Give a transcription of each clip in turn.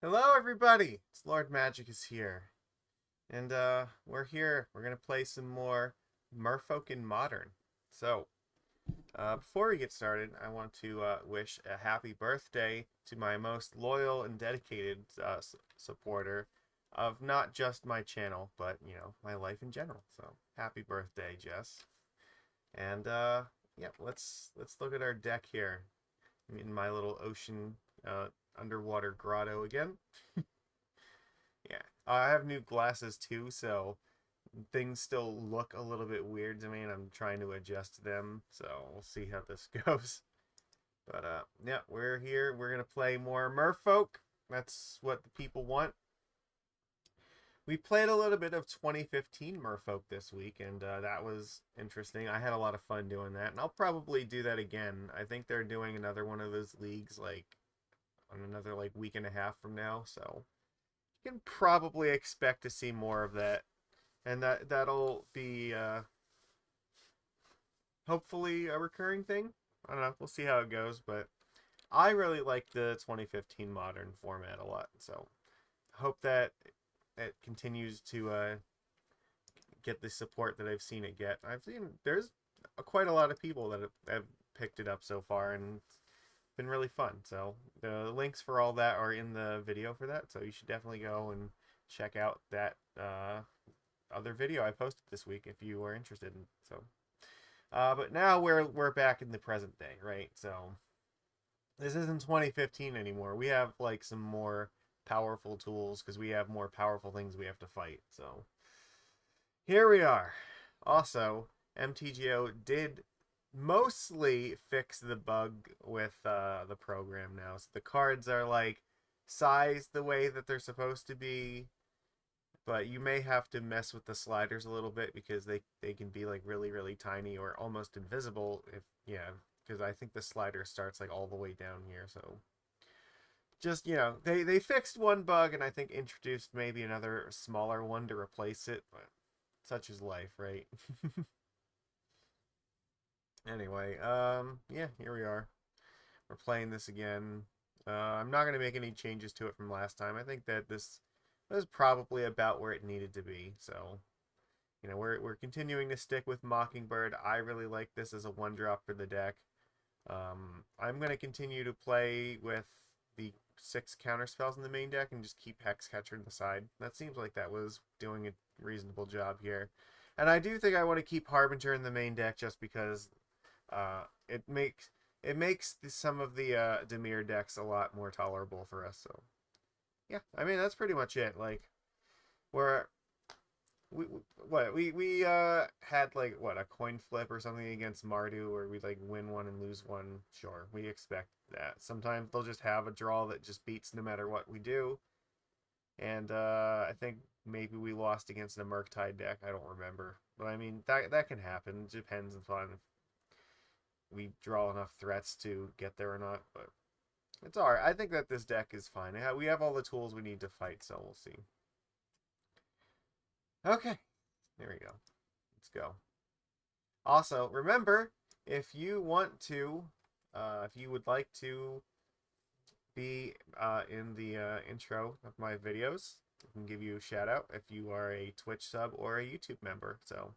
Hello everybody! It's Lord Magic is here. And we're here. We're gonna play some more Merfolk in Modern. So, before we get started, I want to wish a happy birthday to my most loyal and dedicated supporter of not just my channel, but, you know, my life in general. So, happy birthday, Jess. And yeah, let's look at our deck here. I'm in my little ocean underwater grotto again. Yeah, I have new glasses too, so things still look a little bit weird to me, and I'm trying to adjust to them. So we'll see how this goes. But yeah, we're here. We're gonna play more Merfolk. That's what the people want. We played a little bit of 2015 Merfolk this week, and that was interesting. I had a lot of fun doing that, and I'll probably do that again. I think they're doing another one of those leagues like on another like week and a half from now, so you can probably expect to see more of that, and that'll be hopefully a recurring thing. I don't know. We'll see how it goes, but I really like the 2015 modern format a lot, so hope that it continues to get the support that I've seen it get. I've seen there's quite a lot of people that have picked it up so far, and it's been really fun. So the links for all that are in the video for that, so you should definitely go and check out that other video I posted this week if you are interested. So, but now we're back in the present day, right? So this isn't 2015 anymore. We have like some more powerful tools because we have more powerful things we have to fight. So here we are. Also, MTGO did mostly fix the bug with the program now. So the cards are like sized the way that they're supposed to be, but you may have to mess with the sliders a little bit because they can be like really tiny or almost invisible if yeah, because I think the slider starts like all the way down here. So just, you know, they fixed one bug and I think introduced maybe another smaller one to replace it, but such is life, right? Anyway, yeah, here we are. We're playing this again. I'm not going to make any changes to it from last time. I think that this was probably about where it needed to be. So, you know, we're continuing to stick with Mockingbird. I really like this as a one drop for the deck. I'm going to continue to play with the 6 counter spells in the main deck and just keep Hexcatcher on the side. That seems like that was doing a reasonable job here. And I do think I want to keep Harbinger in the main deck just because it makes some of the Dimir decks a lot more tolerable for us. So yeah, I mean that's pretty much it. Like we're we had like what, a coin flip or something against Mardu where we like win one and lose one. Sure, we expect that. Sometimes they'll just have a draw that just beats no matter what we do. And I think maybe we lost against a Murktide deck. I don't remember, but I mean that can happen. It depends on if we draw enough threats to get there or not. But it's alright. I think that this deck is fine. We have all the tools we need to fight, so we'll see. Okay, there we go. Let's go. Also, remember, if you want to, if you would like to be in the intro of my videos, I can give you a shout out if you are a Twitch sub or a YouTube member. So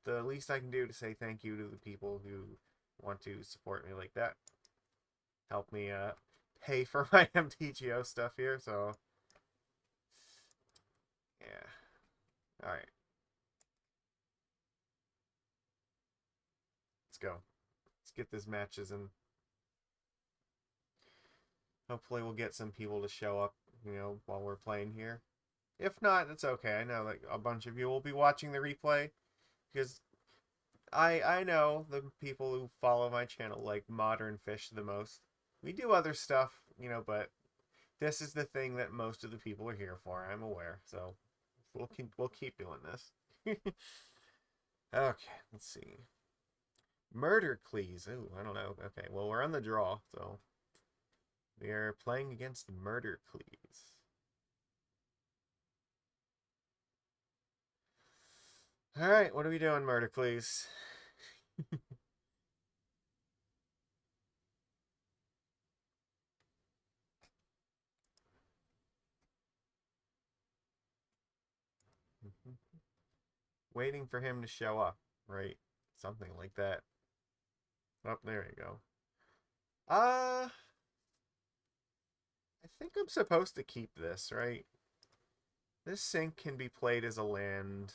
the least I can do to say thank you to the people who want to support me like that. Help me pay for my MTGO stuff here. So yeah. All right. Let's go. Let's get this matches and hopefully we'll get some people to show up, you know, while we're playing here. If not, it's okay. I know like a bunch of you will be watching the replay because I know the people who follow my channel like Modern Fish the most. We do other stuff, you know, but this is the thing that most of the people are here for. I'm aware, so we'll keep doing this. Okay, let's see. Murder Cleese. Ooh, I don't know. Okay, well we're on the draw, so we are playing against Murder Cleese. Alright, what are we doing, Murder, please? Waiting for him to show up, right? Something like that. Oh, there you go. I think I'm supposed to keep this, right? This sink can be played as a land.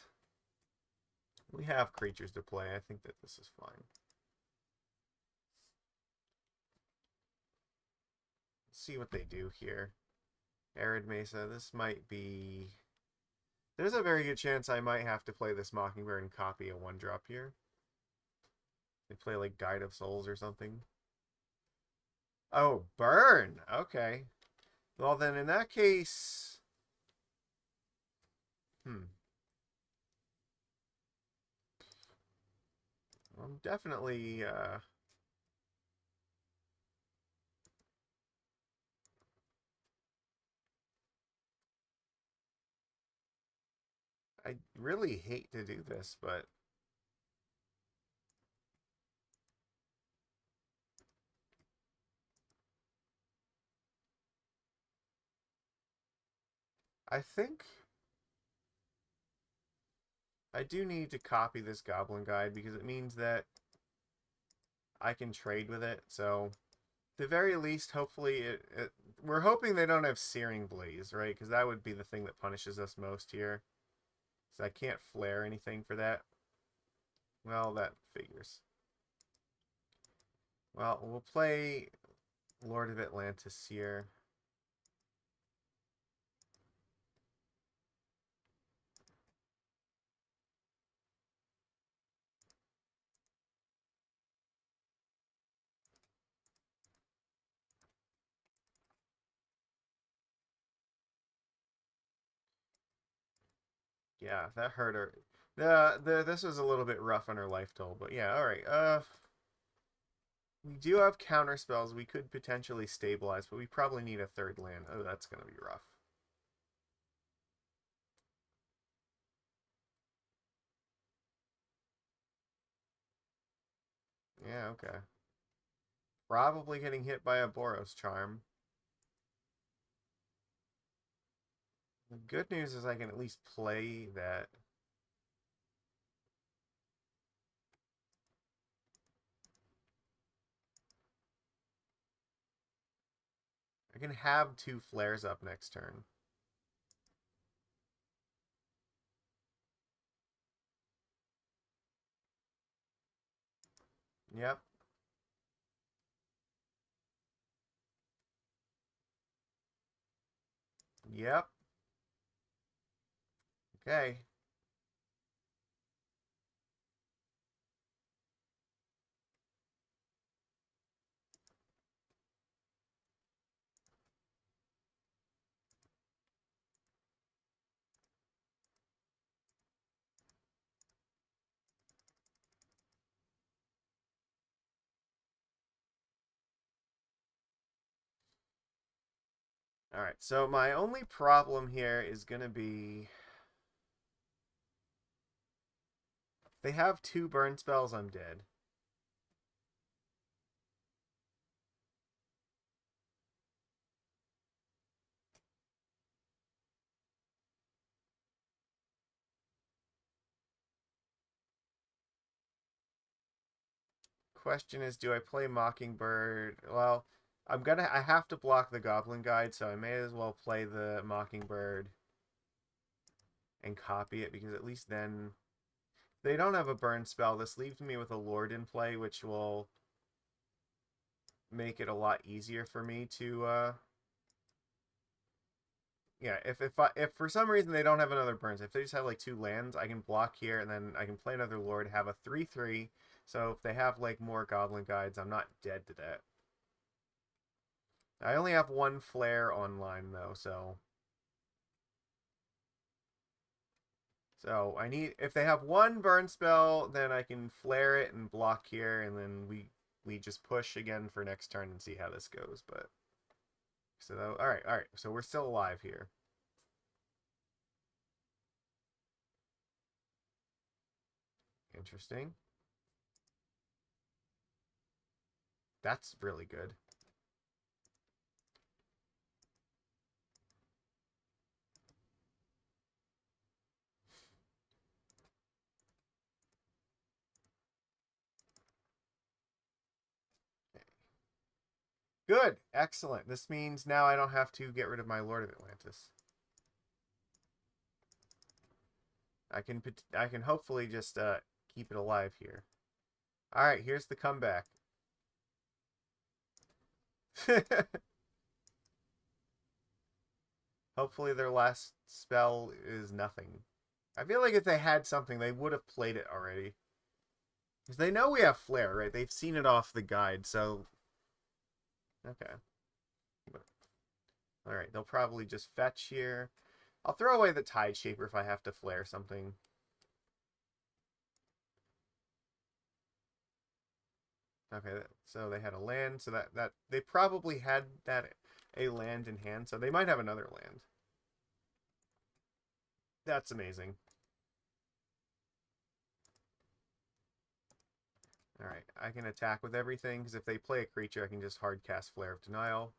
We have creatures to play. I think that this is fine. Let's see what they do here. Arid Mesa, this might be... There's a very good chance I might have to play this Mockingbird and copy a 1-drop here. They play like Guide of Souls or something. Oh, burn! Okay. Well, then in that case... I'm definitely... I really hate to do this, but... I think I do need to copy this Goblin Guide because it means that I can trade with it. So, at the very least, hopefully, we're hoping they don't have Searing Blaze, right? Because that would be the thing that punishes us most here. So I can't flare anything for that. Well, that figures. Well, we'll play Lord of Atlantis here. Yeah, that hurt her. This was a little bit rough on her life toll, but yeah, alright. We do have counter spells. We could potentially stabilize, but we probably need a third land. Oh, that's gonna be rough. Yeah, okay. Probably getting hit by a Boros Charm. The good news is I can at least play that. I can have 2 flares up next turn. Yep. Yep. Okay. Alright, so my only problem here is going to be... If they have 2 burn spells, I'm dead. Question is, do I play Mockingbird? Well, I have to block the Goblin Guide, so I may as well play the Mockingbird and copy it, because at least then they don't have a burn spell. This leaves me with a Lord in play, which will make it a lot easier for me to yeah, if for some reason they don't have another burns, if they just have like 2 lands, I can block here and then I can play another Lord, have a 3/3. So if they have like more Goblin Guides, I'm not dead to that. I only have 1 flare online though, so I need, if they have 1 burn spell, then I can flare it and block here, and then we just push again for next turn and see how this goes. But so all right, so we're still alive here. Interesting. That's really good. Good. Excellent. This means now I don't have to get rid of my Lord of Atlantis. I can hopefully just keep it alive here. All right, here's the comeback. Hopefully their last spell is nothing. I feel like if they had something, they would have played it already. Because they know we have Flare, right? They've seen it off the guide, so... Okay. Alright, they'll probably just fetch here. I'll throw away the Tide Shaper if I have to Flare something. Okay, so they had a land, so that they probably had that a land in hand, so they might have another land. That's amazing. Alright, I can attack with everything, because if they play a creature, I can just hard cast Flare of Denial.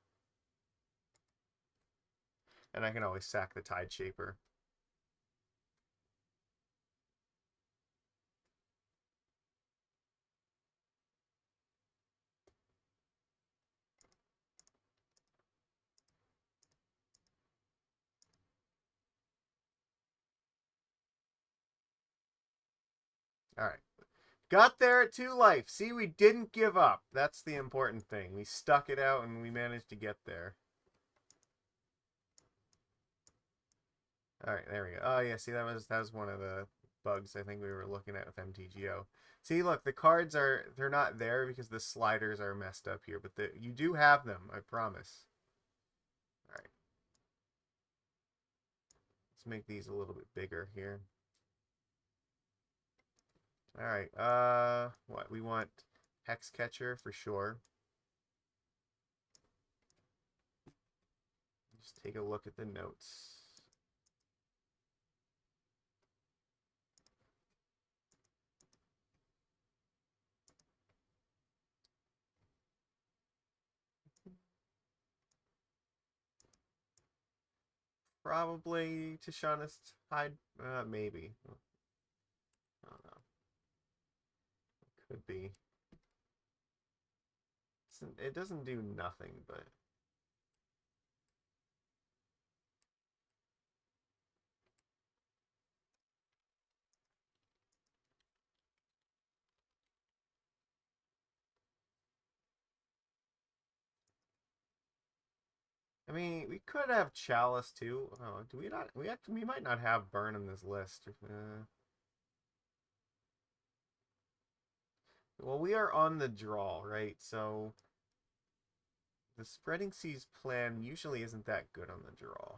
And I can always sack the Tide Shaper. Alright. Got there at 2 life. See, we didn't give up. That's the important thing. We stuck it out and we managed to get there. Alright, there we go. Oh yeah, see that was one of the bugs I think we were looking at with MTGO. See, look, the cards they're not there because the sliders are messed up here, but you do have them, I promise. Alright. Let's make these a little bit bigger here. Alright, what? We want Hexcatcher for sure. Just take a look at the notes. Probably Tishana's Tide, maybe. I don't know. Could be. It doesn't do nothing, but... I mean, we could have Chalice too. Oh, do we not? We might not have Burn in this list. Well, we are on the draw, right? So the Spreading Seas plan usually isn't that good on the draw.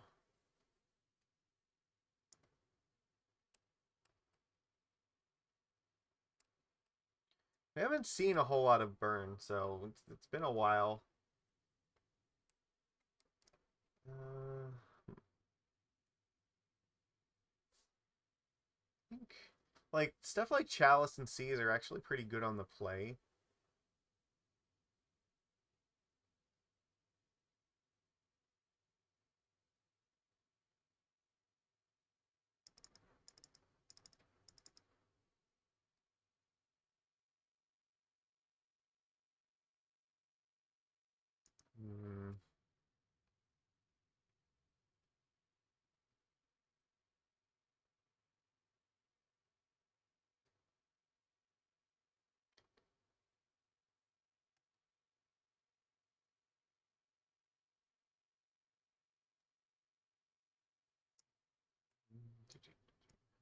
We haven't seen a whole lot of Burn, so it's been a while. I think like stuff like Chalice and Seas are actually pretty good on the play. Hmm.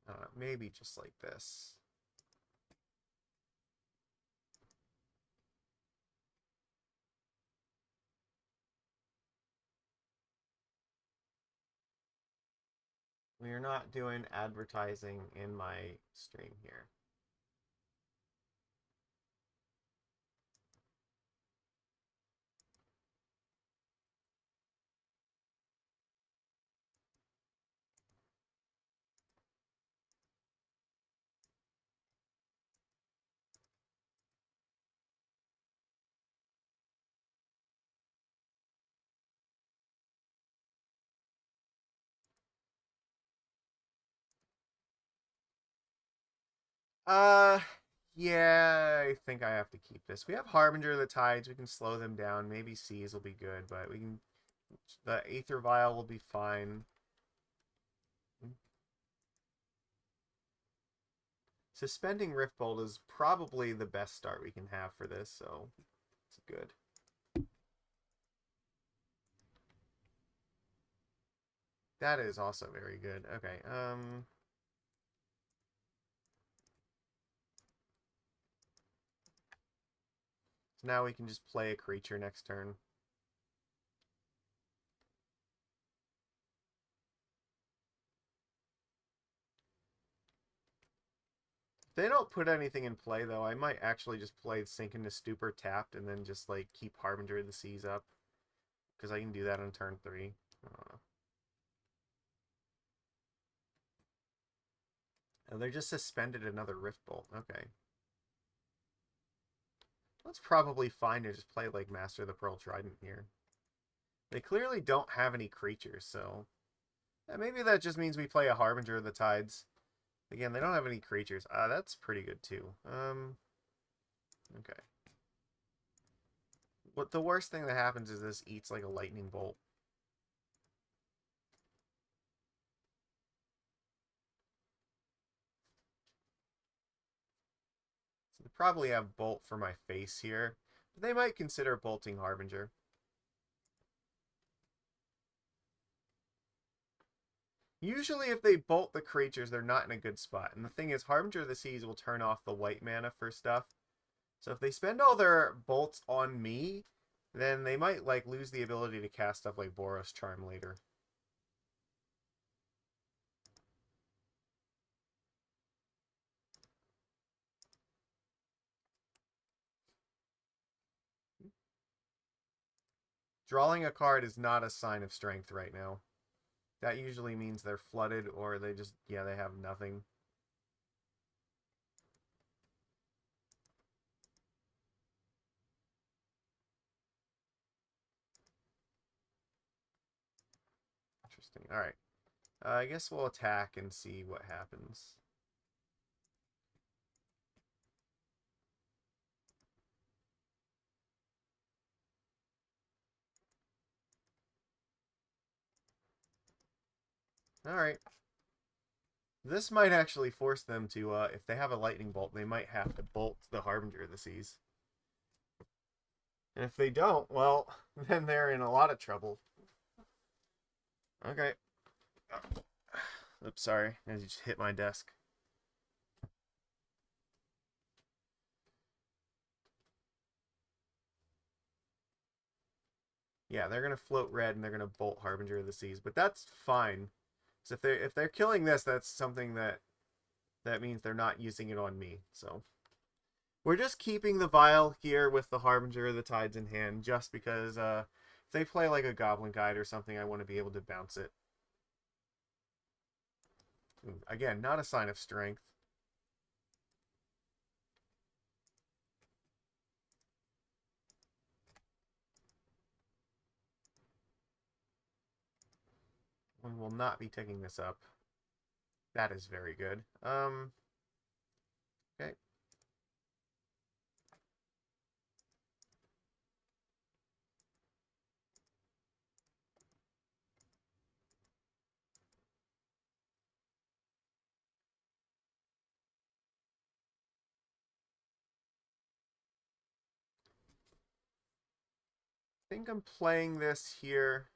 I don't know, maybe just like this. We are not doing advertising in my stream here. Uh, yeah, I think I have to keep this. We have Harbinger of the Tides. We can slow them down. Maybe Seas will be good, but we can... The Aether Vial will be fine. Suspending Riftbolt is probably the best start we can have for this, so it's good. That is also very good. Okay, so now we can just play a creature next turn. If they don't put anything in play, though, I might actually just play Sink into Stupor tapped and then just, like, keep Harbinger of the Seas up. Because I can do that on turn 3. I don't know. Oh, they just suspended another Riftbolt. Okay. That's probably fine to just play, like, Master of the Pearl Trident here. They clearly don't have any creatures, so... Yeah, maybe that just means we play a Harbinger of the Tides. Again, they don't have any creatures. That's pretty good, too. Okay. What the worst thing that happens is this eats, like, a lightning bolt. So they probably have Bolt for my face here. But they might consider bolting Harbinger. Usually if they bolt the creatures, they're not in a good spot. And the thing is, Harbinger of the Seas will turn off the white mana for stuff. So if they spend all their bolts on me, then they might, like, lose the ability to cast stuff like Boros Charm later. Drawing a card is not a sign of strength right now. That usually means they're flooded or they just, yeah, they have nothing. Interesting. All right. I guess we'll attack and see what happens. All right. This might actually force them to, if they have a lightning bolt, they might have to bolt the Harbinger of the Seas. And if they don't, well, then they're in a lot of trouble. Okay. Oops, sorry. I just hit my desk. Yeah, they're gonna float red and they're gonna bolt Harbinger of the Seas, but that's fine. So if they're killing this, that's something that means they're not using it on me. So we're just keeping the vial here with the Harbinger of the Tides in hand, just because if they play like a Goblin Guide or something, I want to be able to bounce it. Again, not a sign of strength. We will not be taking this up. That is very good. Okay. I think I'm playing this here.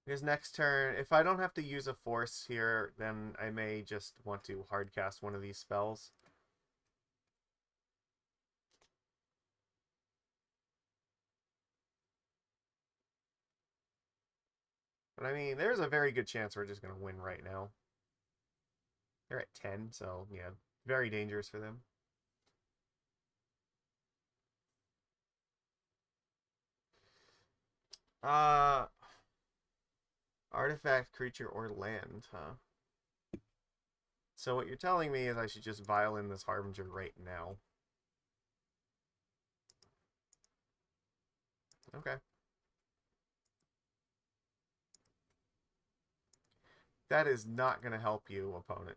Because next turn, if I don't have to use a force here, then I may just want to hardcast one of these spells. But I mean, there's a very good chance we're just going to win right now. They're at 10, so yeah, very dangerous for them. Uh, Artifact, creature, or land, huh? So what you're telling me is I should just vial in this Harbinger right now. Okay. That is not going to help you, opponent.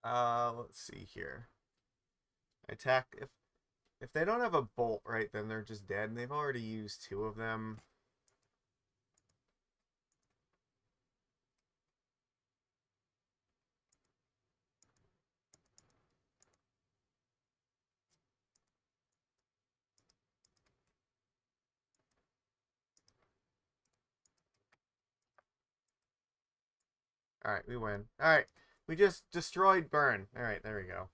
Let's see here. Attack if they don't have a bolt, right, then they're just dead, and they've already used two of them. Alright, we win. Alright, we just destroyed Burn. Alright, there we go.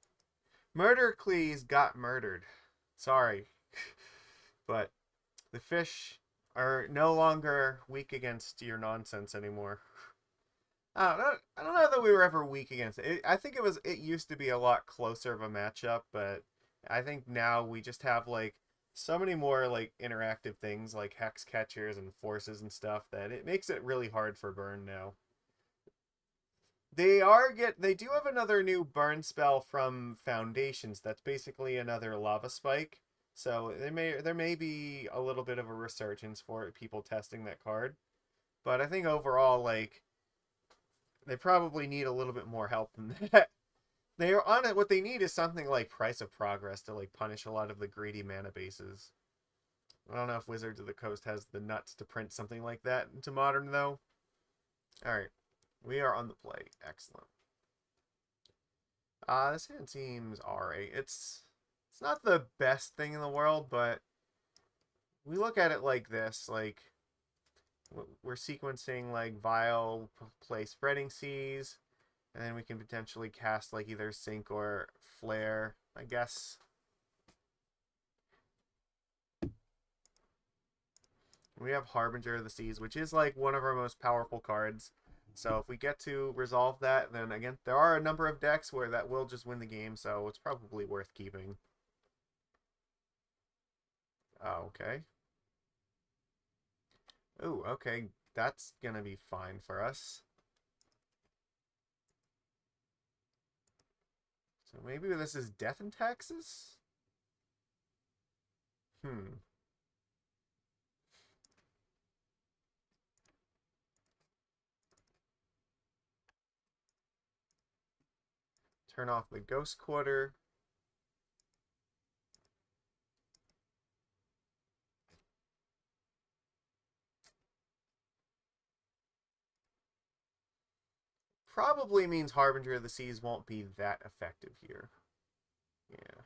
Murdercles got murdered. Sorry. But the fish are no longer weak against your nonsense anymore. I don't know that we were ever weak against it. I think it used to be a lot closer of a matchup, but I think now we just have like so many more like interactive things like Hexcatchers and forces and stuff that it makes it really hard for Burn now. They do have another new burn spell from Foundations that's basically another lava spike. So there may be a little bit of a resurgence for it, people testing that card. But I think overall, like, they probably need a little bit more help than that. They're on it. What they need is something like Price of Progress to like punish a lot of the greedy mana bases. I don't know if Wizards of the Coast has the nuts to print something like that into Modern though. All right, we are on the play. Excellent. This hand seems alright. It's not the best thing in the world, but we look at it like this, like we're sequencing like Vial, play Spreading Seas, and then we can potentially cast like either Sink or Flare, I guess. We have Harbinger of the Seas, which is like one of our most powerful cards. So if we get to resolve that, then again, there are a number of decks where that will just win the game, so it's probably worth keeping. Oh, okay. Ooh, okay. That's gonna be fine for us. So maybe this is Death and Taxes? Hmm. Turn off the Ghost Quarter. Probably means Harbinger of the Seas won't be that effective here. Yeah.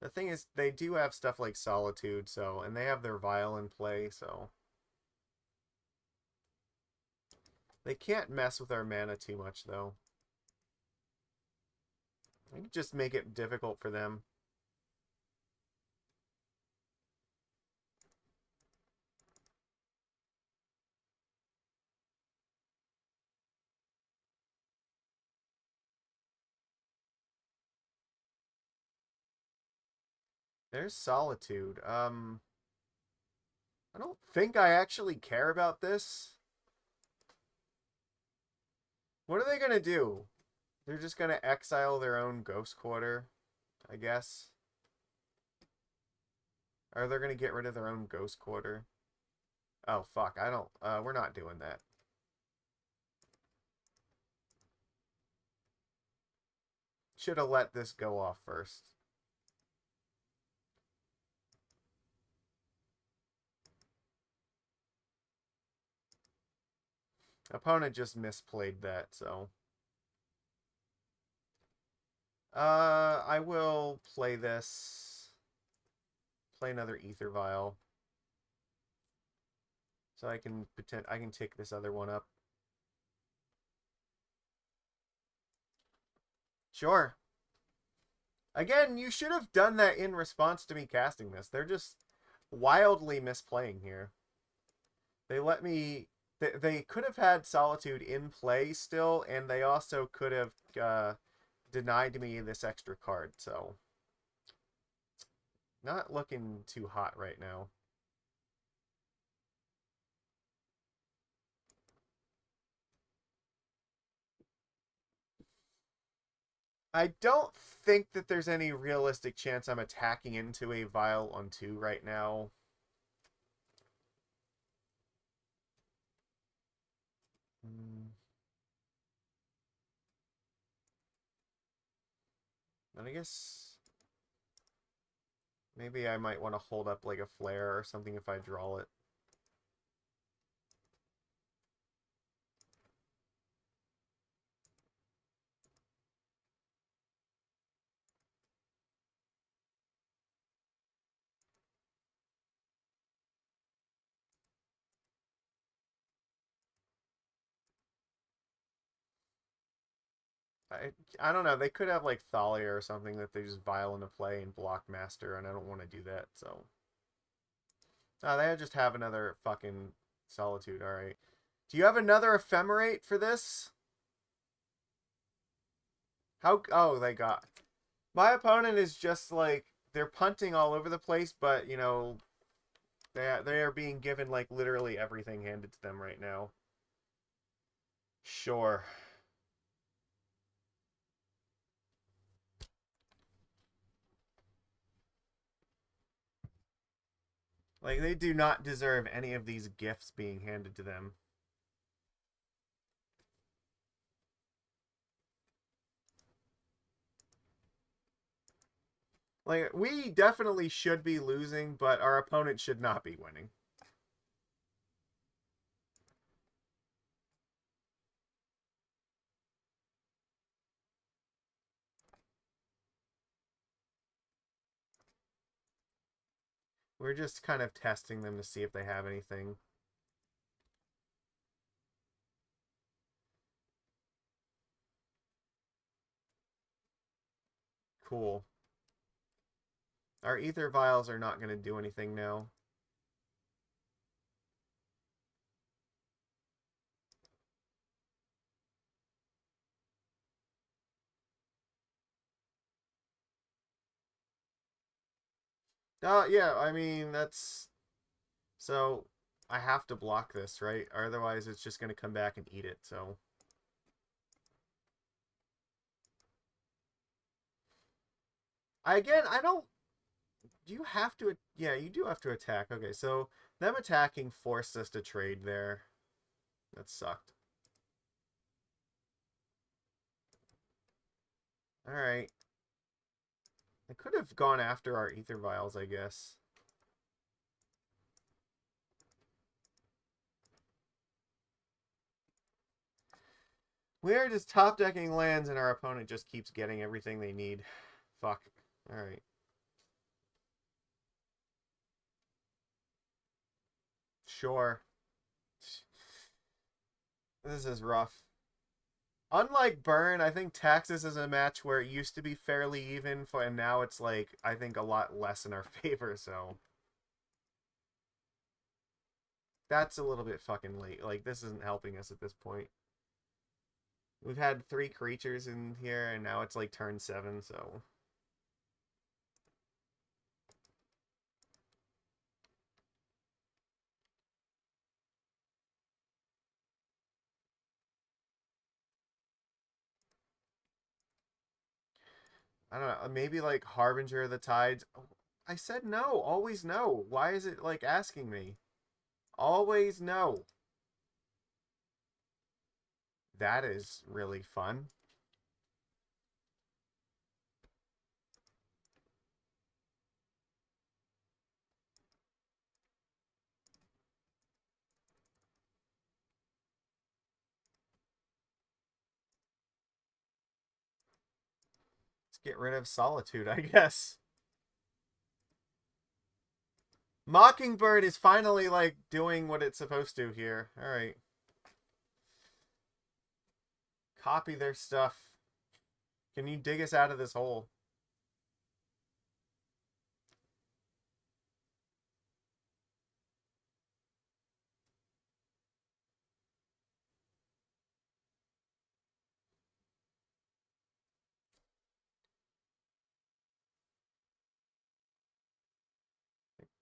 The thing is, they do have stuff like Solitude, so, and they have their Vial in play, so. They can't mess with our mana too much, though. I could just make it difficult for them. There's Solitude. I don't think I actually care about this. What are they gonna do? They're just gonna exile their own Ghost Quarter, I guess. Or they're gonna get rid of their own Ghost Quarter. Oh fuck, I don't we're not doing that. Should have let this go off first. Opponent just misplayed that, so. I will play this. Play another Aether Vial. So I can take this other one up. Sure. Again, you should have done that in response to me casting this. They're just wildly misplaying here. They let me... They could have had Solitude in play still, and they also could have denied me this extra card, so... Not looking too hot right now. I don't think that there's any realistic chance I'm attacking into a Vial on 2 right now. And I guess maybe I might want to hold up like a flare or something if I draw it. I don't know. They could have like Thalia or something that they just vial into play and block Master, and I don't want to do that, so. Oh, they just have another fucking Solitude, alright. Do you have another Ephemerate for this? How... Oh, they got... My opponent is just like... They're punting all over the place, but, you know... They are being given, like, literally everything handed to them right now. Sure. Like, they do not deserve any of these gifts being handed to them. Like, we definitely should be losing, but our opponent should not be winning. We're just kind of testing them to see if they have anything. Cool. Our Aether Vials are not going to do anything now. Yeah, I mean, that's... So, I have to block this, right? Otherwise, it's just going to come back and eat it, so... Again, I don't... You have to... Yeah, you do have to attack. Okay, so them attacking forced us to trade there. That sucked. Alright. I could have gone after our Aether Vials, I guess. We're just top-decking lands and our opponent just keeps getting everything they need. Fuck. Alright. Sure. This is rough. Unlike Burn, I think Taxus is a match where it used to be fairly even, and now it's like, I think a lot less in our favor, so. That's a little bit fucking late. Like, this isn't helping us at this point. We've had 3 creatures in here, and now it's like turn 7, so. I don't know, maybe like Harbinger of the Tides. I said no, always no. Why is it like asking me? Always no. That is really fun. Let's get rid of Solitude, I guess. Mockingbird is finally, like, doing what it's supposed to here. Alright. Copy their stuff. Can you dig us out of this hole?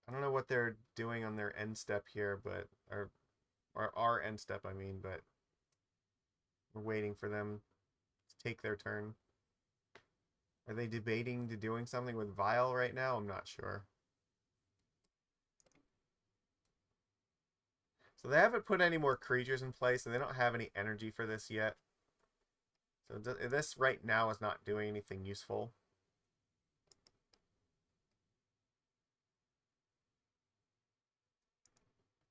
I don't know what they're doing on their end step here, but... Or our end step, I mean, but... We're waiting for them to take their turn. Are they debating to doing something with Vial right now? I'm not sure. So they haven't put any more creatures in place, and they don't have any energy for this yet. So this right now is not doing anything useful.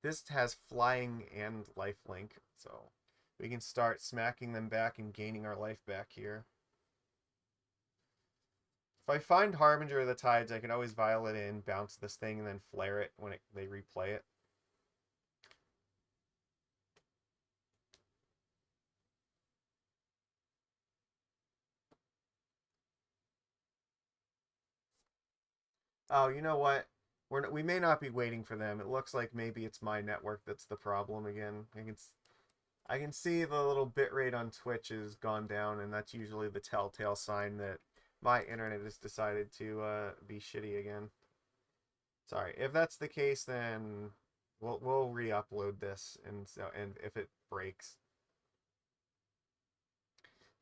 This has flying and lifelink, so we can start smacking them back and gaining our life back here. If I find Harbinger of the Tides, I can always vial it in, bounce this thing, and then flare it when they replay it. Oh, you know what? We may not be waiting for them. It looks like maybe it's my network that's the problem again. I can see the little bitrate on Twitch has gone down, and that's usually the telltale sign that my internet has decided to be shitty again. Sorry. If that's the case, then we'll re-upload this, and if it breaks,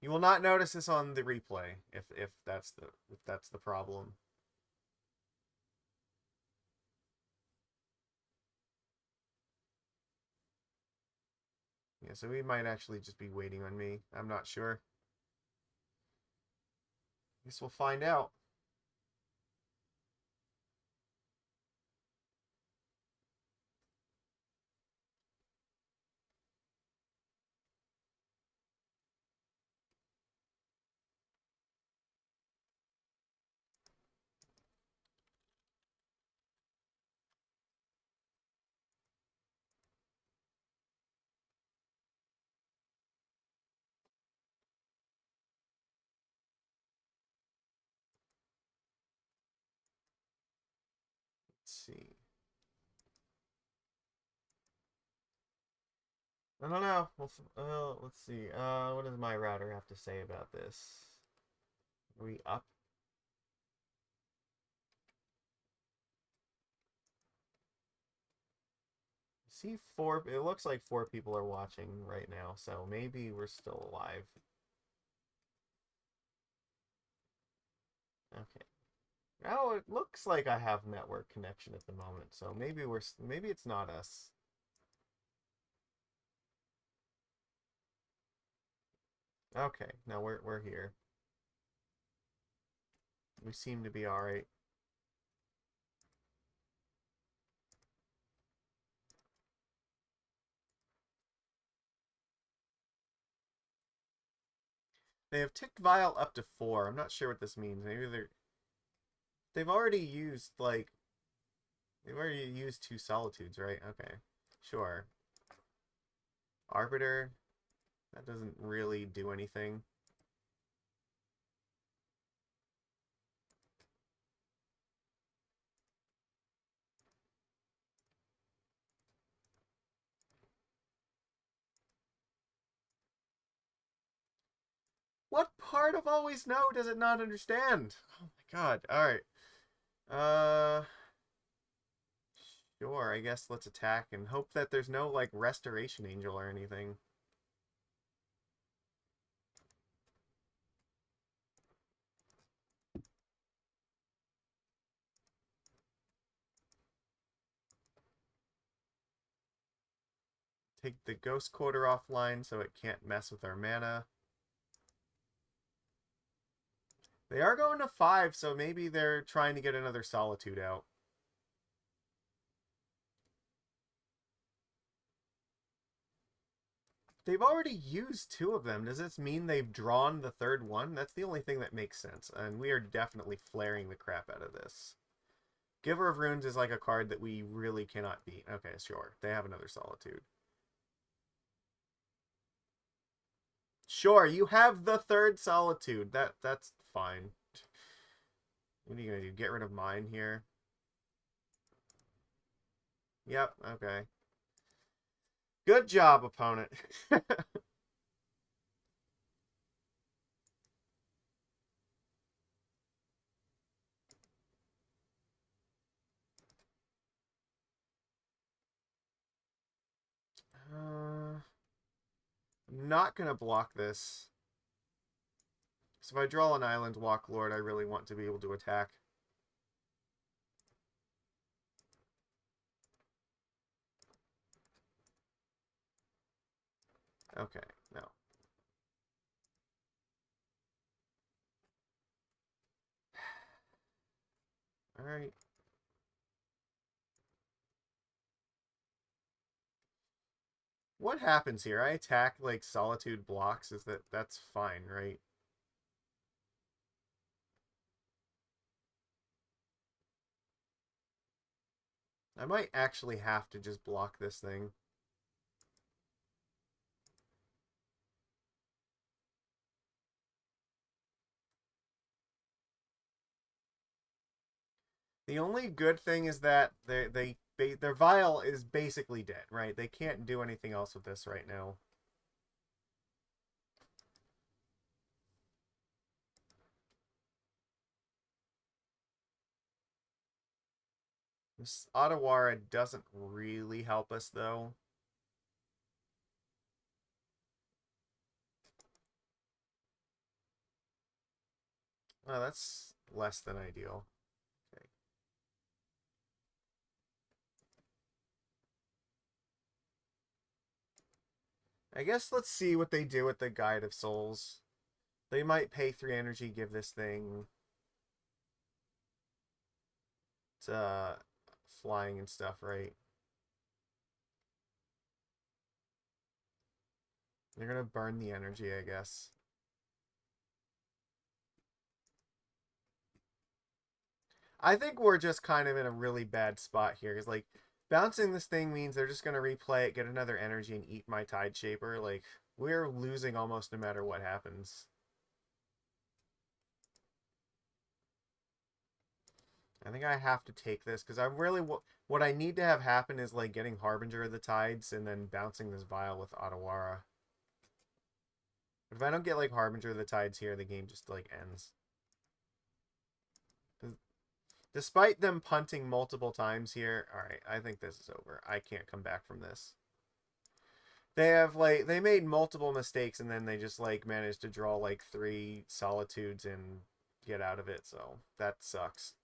you will not notice this on the replay. If that's the problem. Yeah, so we might actually just be waiting on me. I'm not sure. Guess we'll find out. Let's see. I don't know. Let's see. What does my router have to say about this? Are we up? See four. It looks like 4 people are watching right now, so maybe we're still alive. Okay. Now it looks like I have network connection at the moment, so maybe it's not us. Okay, no, we're here. We seem to be all right. They have ticked Vial up to 4. I'm not sure what this means. Maybe they've already used they've already used 2 Solitudes, right? Okay, sure. Arbiter, that doesn't really do anything. What part of always know does it not understand? Oh my god. Alright. Sure, I guess let's attack and hope that there's no, like, Restoration Angel or anything. Take the Ghost Quarter offline so it can't mess with our mana. They are going to 5, so maybe they're trying to get another Solitude out. They've already used 2 of them. Does this mean they've drawn the 3rd one? That's the only thing that makes sense, and we are definitely flaring the crap out of this. Giver of Runes is like a card that we really cannot beat. Okay, sure. They have another Solitude. Sure, you have the 3rd Solitude. That's fine. What are you gonna do? Get rid of mine here? Yep, okay. Good job, opponent. I'm not gonna block this. So if I draw an Island Walk Lord, I really want to be able to attack. Okay, no. Alright. What happens here? I attack, like, Solitude blocks. That's fine, right? I might actually have to just block this thing. The only good thing is that their vial is basically dead, right? They can't do anything else with this right now. This Otawara doesn't really help us, though. Oh, that's less than ideal. Okay. I guess let's see what they do with the Guide of Souls. They might pay 3 energy, give this thing to flying and stuff, right? They're gonna burn the energy, I guess. I think we're just kind of in a really bad spot here. Because, like, bouncing this thing means they're just going to replay it, get another energy, and eat my Tide Shaper. Like, we're losing almost no matter what happens. I think I have to take this, because I really... What I need to have happen is, like, getting Harbinger of the Tides, and then bouncing this Vial with Otawara. But if I don't get, like, Harbinger of the Tides here, the game just, like, ends. Despite them punting multiple times here, alright, I think this is over. I can't come back from this. They have, like, they made multiple mistakes and then they just, like, managed to draw, like, 3 Solitudes and get out of it, so that sucks.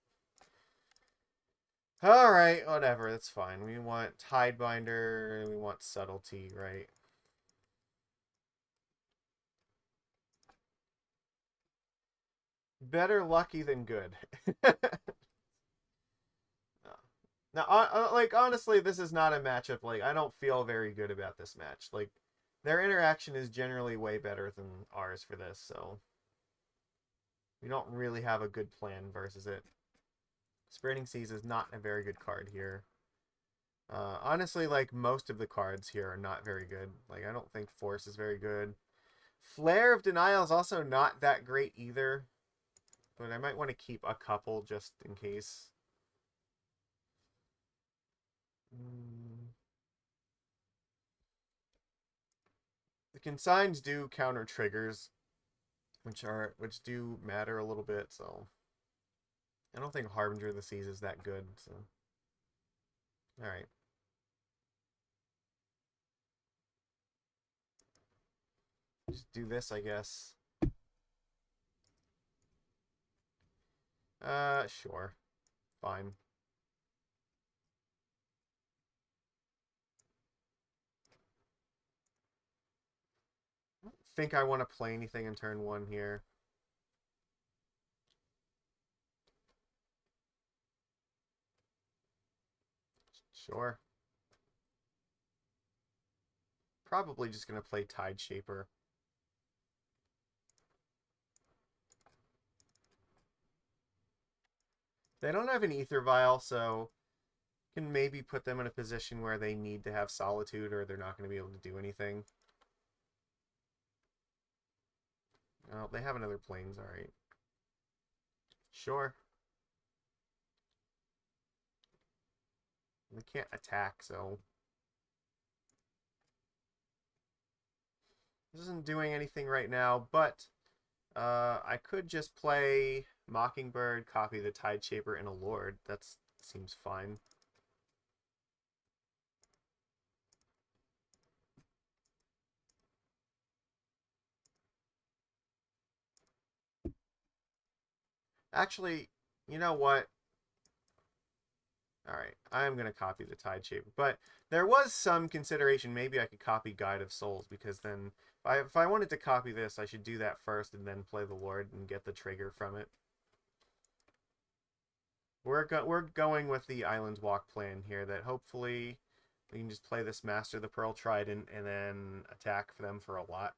Alright, whatever, that's fine. We want Tidebinder, we want Subtlety, right? Better lucky than good. Now, like, honestly, this is not a matchup. Like, I don't feel very good about this match. Like, their interaction is generally way better than ours for this, so we don't really have a good plan versus it. Spreading Seas is not a very good card here. Honestly, like, most of the cards here are not very good. Like, I don't think Force is very good. Flare of Denial is also not that great either, but I might want to keep a couple just in case. The consigns do counter triggers, which do matter a little bit, so I don't think Harbinger of the Seas is that good, so alright. Just do this, I guess. Sure. Fine. I don't think I want to play anything in turn 1 here. Sure. Probably just going to play Tide Shaper. They don't have an Aether Vial, so can maybe put them in a position where they need to have Solitude or they're not going to be able to do anything. Oh, they have another Plains, alright. Sure. They can't attack, so... This isn't doing anything right now, but I could just play Mockingbird, copy the Tide Shaper, and a Lord. That seems fine. Actually, you know what? Alright, I'm going to copy the Tide Shaper. But there was some consideration. Maybe I could copy Guide of Souls, because then if I wanted to copy this, I should do that first and then play the Lord and get the trigger from it. We're going with the Island Walk plan here that hopefully We can just play this Master the Pearl Trident and then attack for them for a lot.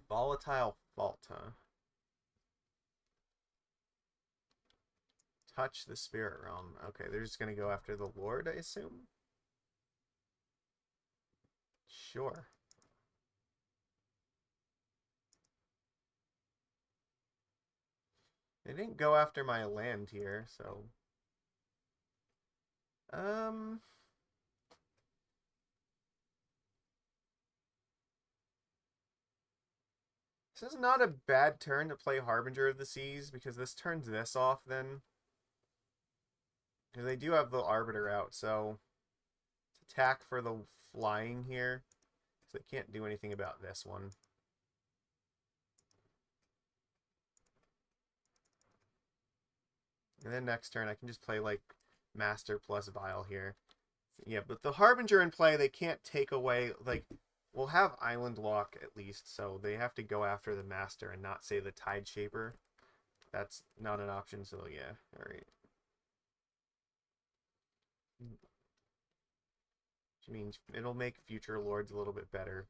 Volatile Fault, huh? Touch the Spirit Realm. Okay, they're just going to go after the Lord, I assume? Sure. They didn't go after my land here, so... This is not a bad turn to play Harbinger of the Seas, because this turns this off then. They do have the Arbiter out, so... Attack for the flying here. So they can't do anything about this one. And then next turn I can just play like Master plus Vial here. Yeah, but the Harbinger in play, they can't take away, like, we'll have Island Lock at least, so they have to go after the Master and not say the Tide Shaper. That's not an option, so yeah, alright. Which means it'll make future Lords a little bit better.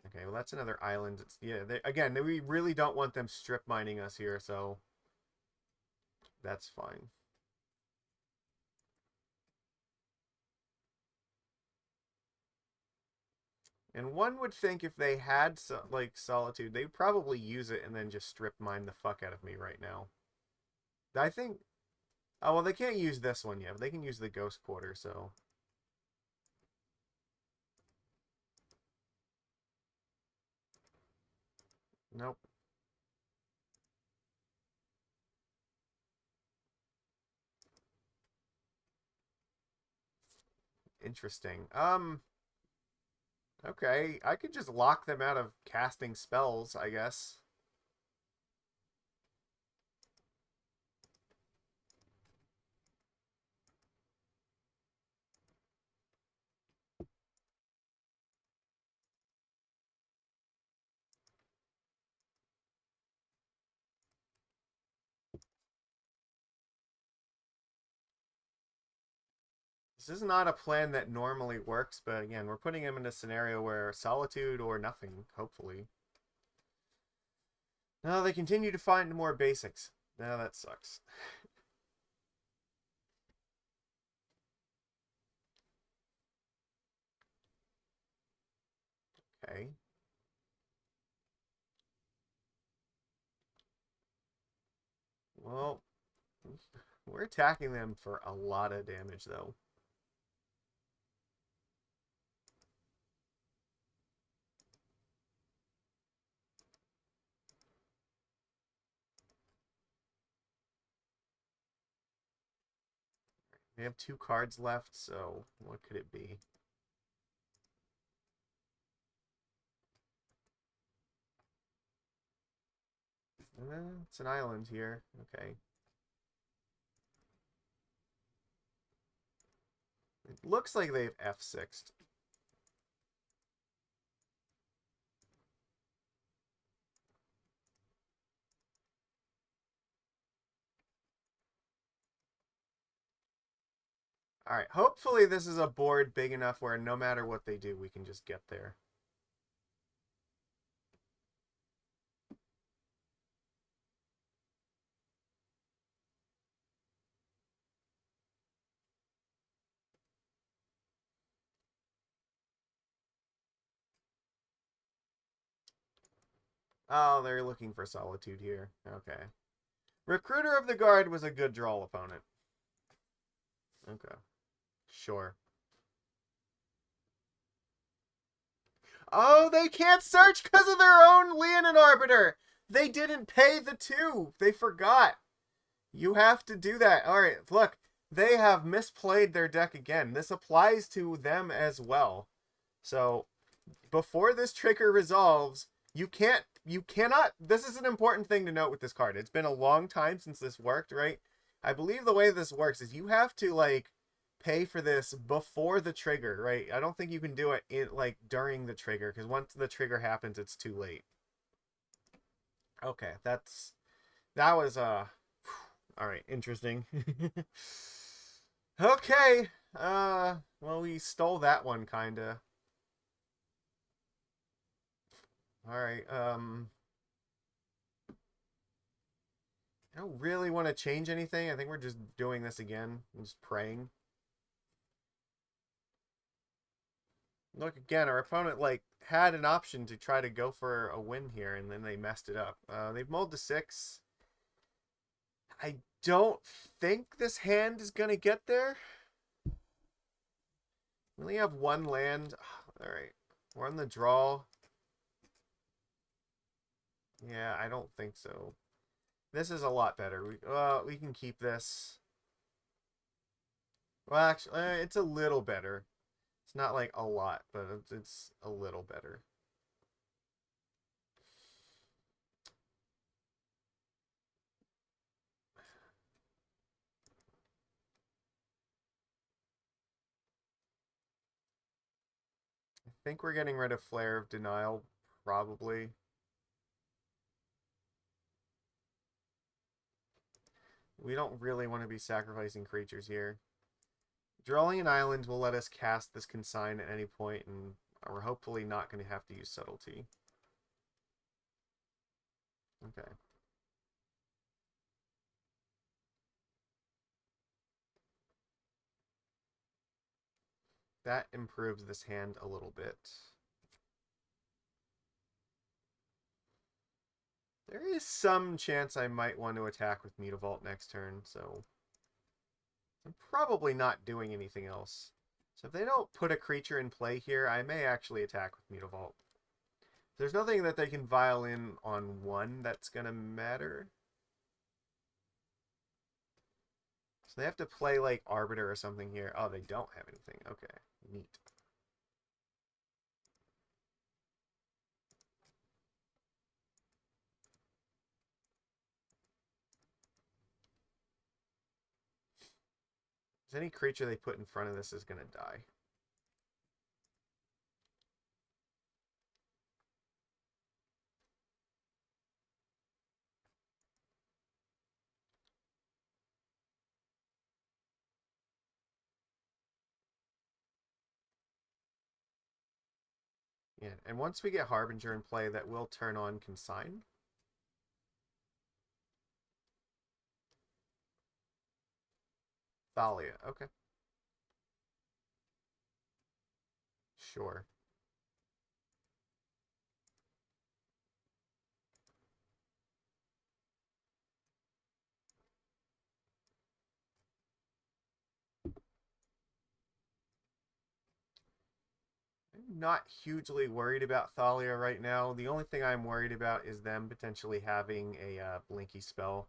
Okay, well that's another island. Yeah, again, we really don't want them strip mining us here, so that's fine. And one would think if they had like Solitude, they'd probably use it and then just strip mine the fuck out of me right now. I think... Oh, well, they can't use this one yet, but they can use the Ghost Quarter, so... Nope. Interesting. Okay, I could just lock them out of casting spells, I guess. This is not a plan that normally works, but again, we're putting him in a scenario where Solitude or nothing, hopefully. No, they continue to find more basics. Now that sucks. Okay. Well, we're attacking them for a lot of damage, though. They have 2 cards left, so what could it be? It's an island here. Okay. It looks like they've F6'd. Alright, hopefully this is a board big enough where no matter what they do, we can just get there. Oh, they're looking for Solitude here. Okay. Recruiter of the Guard was a good draw opponent. Okay. Sure. Oh, they can't search because of their own Leonin Arbiter! They didn't pay the 2! They forgot! You have to do that. Alright, look. They have misplayed their deck again. This applies to them as well. So, before this trigger resolves, you cannot, this is an important thing to note with this card. It's been a long time since this worked, right? I believe the way this works is you have to like pay for this before the trigger, right? I don't think you can do it in like during the trigger because once the trigger happens, it's too late. Okay, that was all right, interesting. Okay. Well, we stole that one kinda. All right. I don't really want to change anything. I think we're just doing this again. I'm just praying. Look again, our opponent like had an option to try to go for a win here, and then they messed it up. They've mulled to 6. I don't think this hand is gonna get there. We only have one land. All right, we're on the draw. Yeah, I don't think so. This is a lot better. We can keep this. Well, actually, it's a little better. It's not like a lot, but it's a little better. I think we're getting rid of Flare of Denial, probably. We don't really want to be sacrificing creatures here. Drawing an island will let us cast this Consign at any point, and we're hopefully not going to have to use Subtlety. Okay. That improves this hand a little bit. There is some chance I might want to attack with Mutavault next turn, so I'm probably not doing anything else. So if they don't put a creature in play here, I may actually attack with Mutavault. There's nothing that they can vial in on 1 that's going to matter. So they have to play like Arbiter or something here. Oh, they don't have anything. Okay, neat. Any creature they put in front of this is going to die. Yeah, and once we get Harbinger in play, that will turn on Consign. Thalia, okay. Sure. I'm not hugely worried about Thalia right now. The only thing I'm worried about is them potentially having a Blinky spell.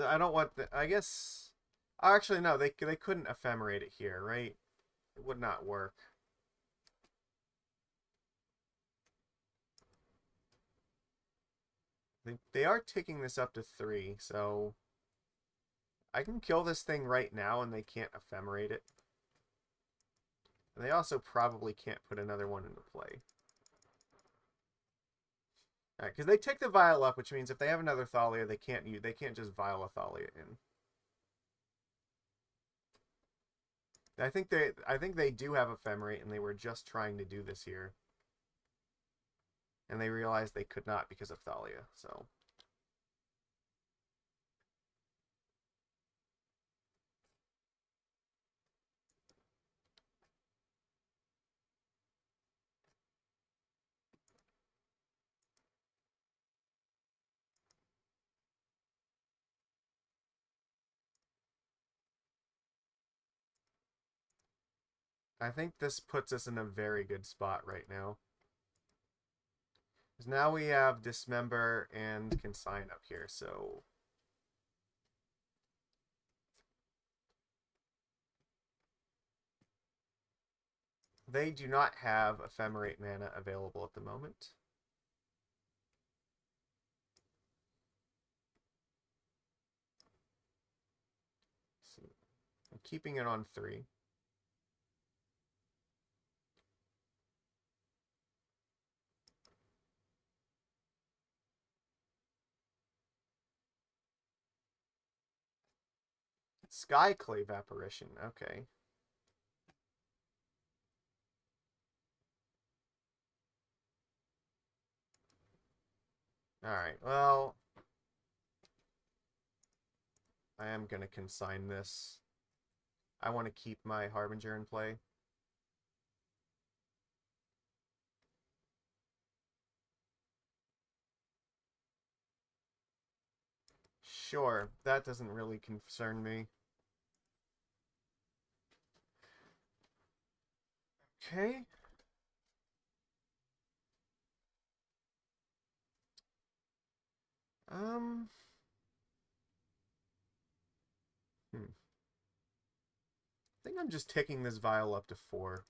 I don't want the... I guess... Actually, no, they couldn't ephemerate it here, right? It would not work. They are taking this up to 3, so... I can kill this thing right now and they can't ephemerate it. And they also probably can't put another one into play. Alright, because they tick the Vial up, which means if they have another Thalia, they can't just Vial a Thalia in. I think they do have Ephemerate, and they were just trying to do this here. And they realized they could not because of Thalia, so... I think this puts us in a very good spot right now. Because now we have Dismember and Consign up here, so... They do not have Ephemerate mana available at the moment. So I'm keeping it on 3. Skyclave Apparition, okay. Alright, well, I am going to consign this. I want to keep my Harbinger in play. Sure, that doesn't really concern me. Okay. I think I'm just taking this vial up to 4.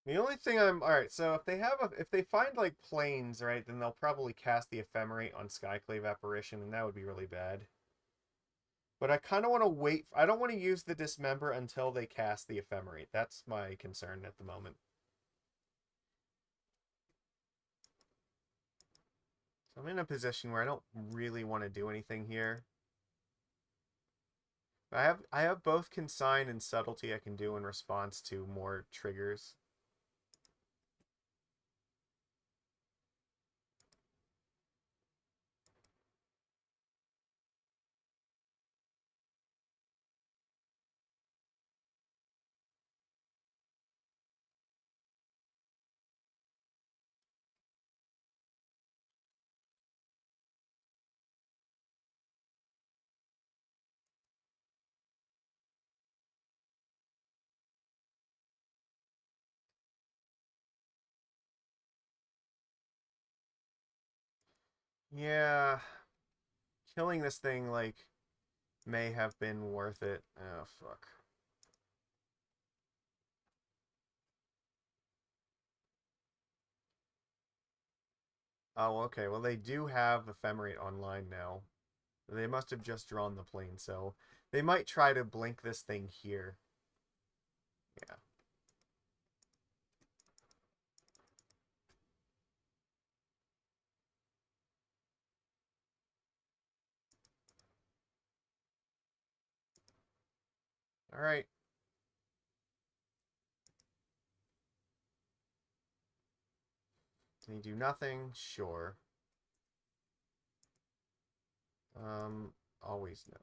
The only thing alright, so if they find like planes, right, then they'll probably cast the Ephemerate on Skyclave Apparition, and that would be really bad. But I kind of want to wait. I don't want to use the Dismember until they cast the Ephemerate. That's my concern at the moment. So I'm in a position where I don't really want to do anything here. I have both Consign and Subtlety I can do in response to more triggers. Yeah, killing this thing, like, may have been worth it. Oh, fuck. Oh, okay. Well, they do have Ephemerate online now. They must have just drawn the plane, so they might try to blink this thing here. Yeah. All right. Can you do nothing? Sure. Always no.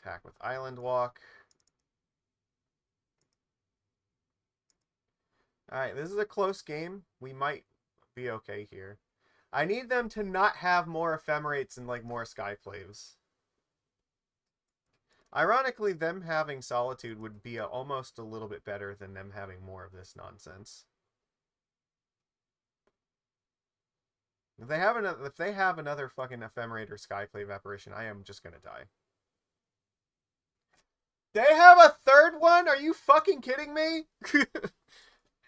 Attack with Island Walk. Alright, this is a close game. We might be okay here. I need them to not have more Ephemerates and, like, more Skyclaves. Ironically, them having Solitude would be almost a little bit better than them having more of this nonsense. If they have another fucking Ephemerate or Skyclave Apparition, I am just gonna die. They have a third one? Are you fucking kidding me?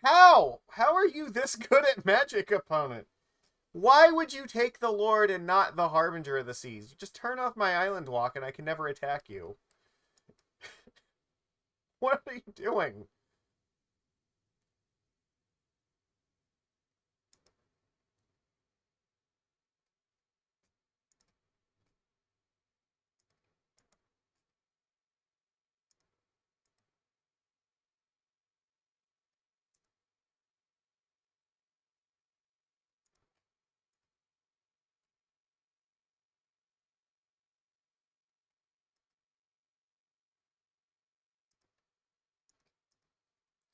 How? How are you this good at Magic, opponent? Why would you take the Lord and not the Harbinger of the Seas? You just turn off my Island Walk and I can never attack you. What are you doing?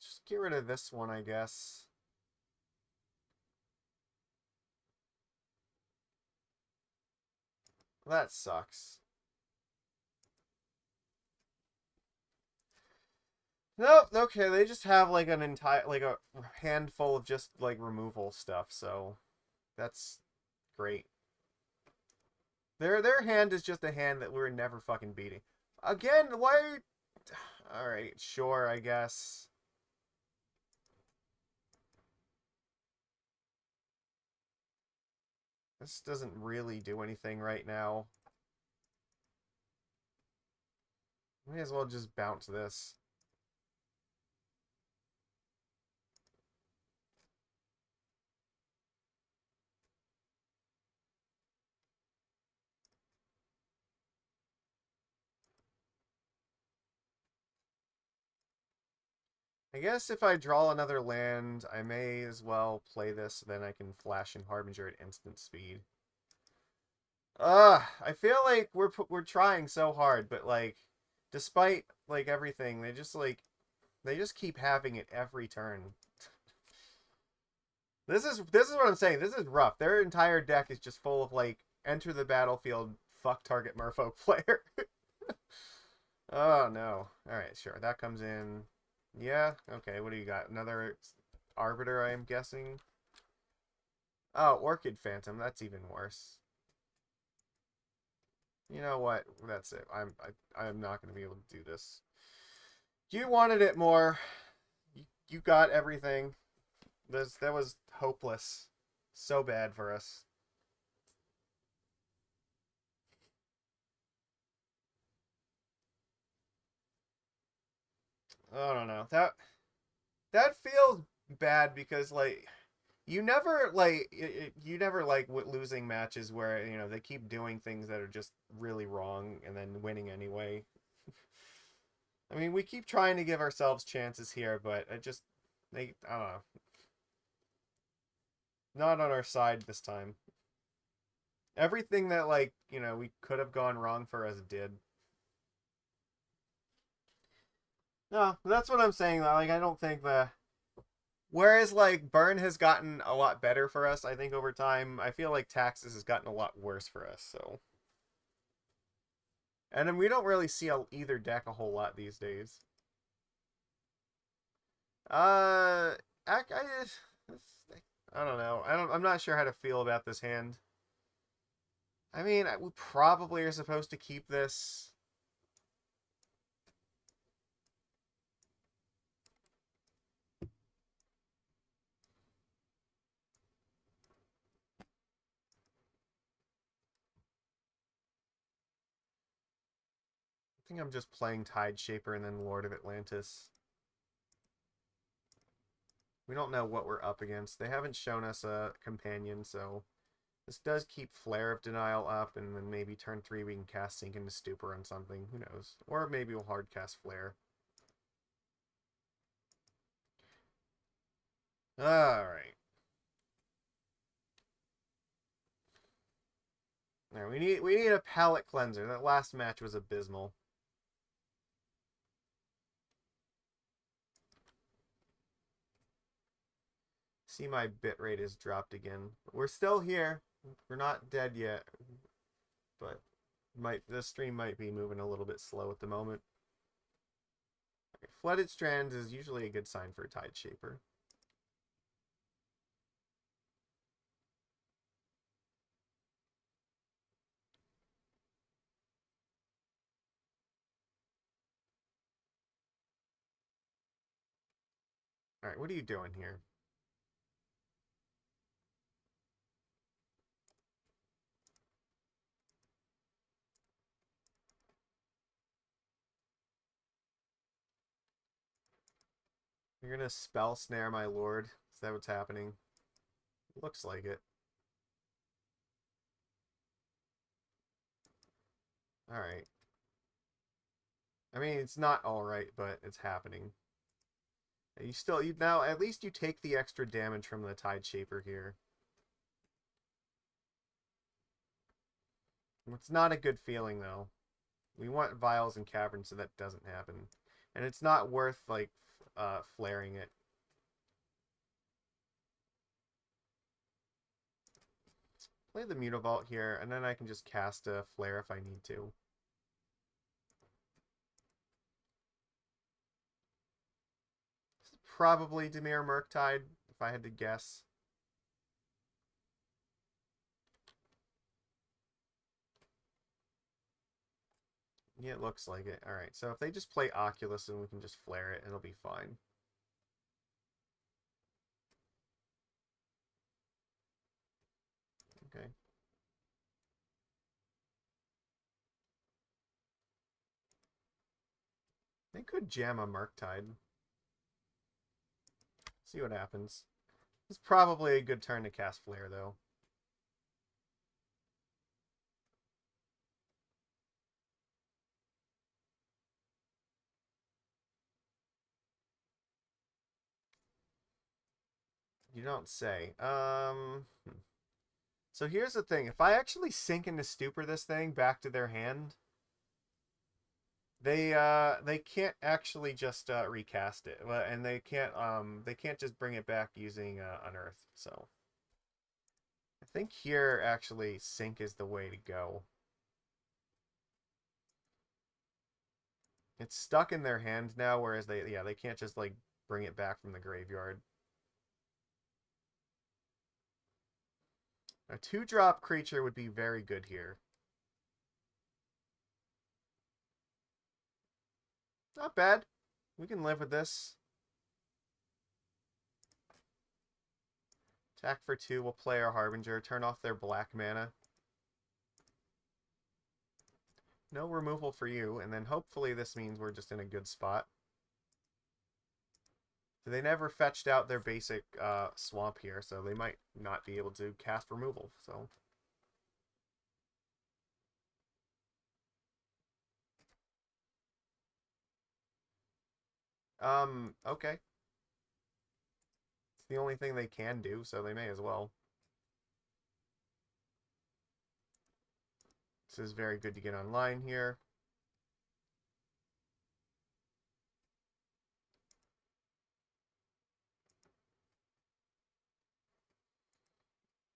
Just get rid of this one, I guess. That sucks. Nope, okay, they just have like an entire, like a handful of just like removal stuff, so that's great. Their hand is just a hand that we're never fucking beating. Again, why? Alright, sure, I guess. This doesn't really do anything right now. May as well just bounce this. I guess if I draw another land, I may as well play this, then I can flash in Harbinger at instant speed. I feel like we're trying so hard, but like, despite like everything, they just keep having it every turn. This is what I'm saying. This is rough. Their entire deck is just full of like enter the battlefield, fuck target Merfolk player. Oh no. All right, sure. That comes in. Yeah. Okay. What do you got? Another Arbiter, I am guessing. Oh, Orchid Phantom. That's even worse. You know what? That's it. I'm not going to be able to do this. You wanted it more. You got everything. That was hopeless. So bad for us. I don't know. That feels bad because like you never like losing matches where you know they keep doing things that are just really wrong and then winning anyway. I mean, we keep trying to give ourselves chances here, but it just I don't know, not on our side this time. Everything that like you know we could have gone wrong for us did. No, that's what I'm saying though. Like I don't think the whereas like burn has gotten a lot better for us, I think over time. I feel like taxes has gotten a lot worse for us. So, and then we don't really see either deck a whole lot these days. Uh, I don't know. I'm not sure how to feel about this hand. I mean, we probably are supposed to keep this. I think I'm just playing Tide Shaper and then Lord of Atlantis. We don't know what we're up against. They haven't shown us a companion, so this does keep Flare of Denial up, and then maybe turn 3 we can cast Sink into Stupor on something. Who knows? Or maybe we'll hard cast Flare. Alright. Alright, we need a palate cleanser. That last match was abysmal. See, my bitrate is dropped again. We're still here. We're not dead yet. But this stream might be moving a little bit slow at the moment. Flooded Strands is usually a good sign for a Tide Shaper. Alright, what are you doing here? You're gonna spell snare my lord? Is that what's happening? Looks like it. Alright. I mean, it's not alright, but it's happening. You now, at least you take the extra damage from the Tide Shaper here. It's not a good feeling, though. We want vials and caverns so that doesn't happen. And it's not worth, like, flaring it. Play the Mutavault here, and then I can just cast a Flare if I need to. This is probably Dimir Murktide, if I had to guess. Yeah, it looks like it. Alright, so if they just play Oculus and we can just flare it, it'll be fine. Okay. They could jam a Murktide. See what happens. It's probably a good turn to cast Flare, though. You don't say. So here's the thing. If I actually sink into Stupor this thing back to their hand, they can't actually just recast it, and they can't just bring it back using Unearth. So I think here actually sink is the way to go. It's stuck in their hand now, whereas they can't just like bring it back from the graveyard. A 2-drop creature would be very good here. Not bad. We can live with this. Attack for 2. We'll play our Harbinger. Turn off their black mana. No removal for you. And then hopefully this means we're just in a good spot. So they never fetched out their basic swamp here, so they might not be able to cast removal. So okay. It's the only thing they can do, so they may as well. This is very good to get online here.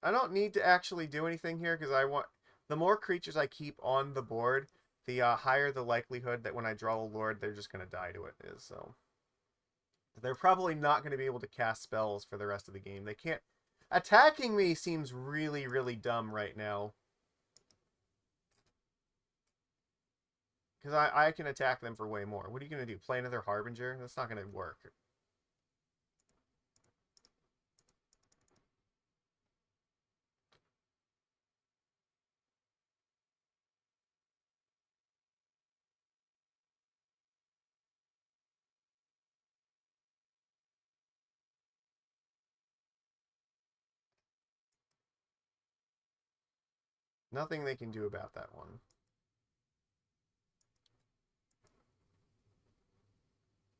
I don't need to actually do anything here because I want the more creatures I keep on the board, the higher the likelihood that when I draw a Lord, they're just going to die to it is. So they're probably not going to be able to cast spells for the rest of the game. They can't. Attacking me seems really, really dumb right now. Because I can attack them for way more. What are you going to do? Play another Harbinger? That's not going to work. Nothing they can do about that one.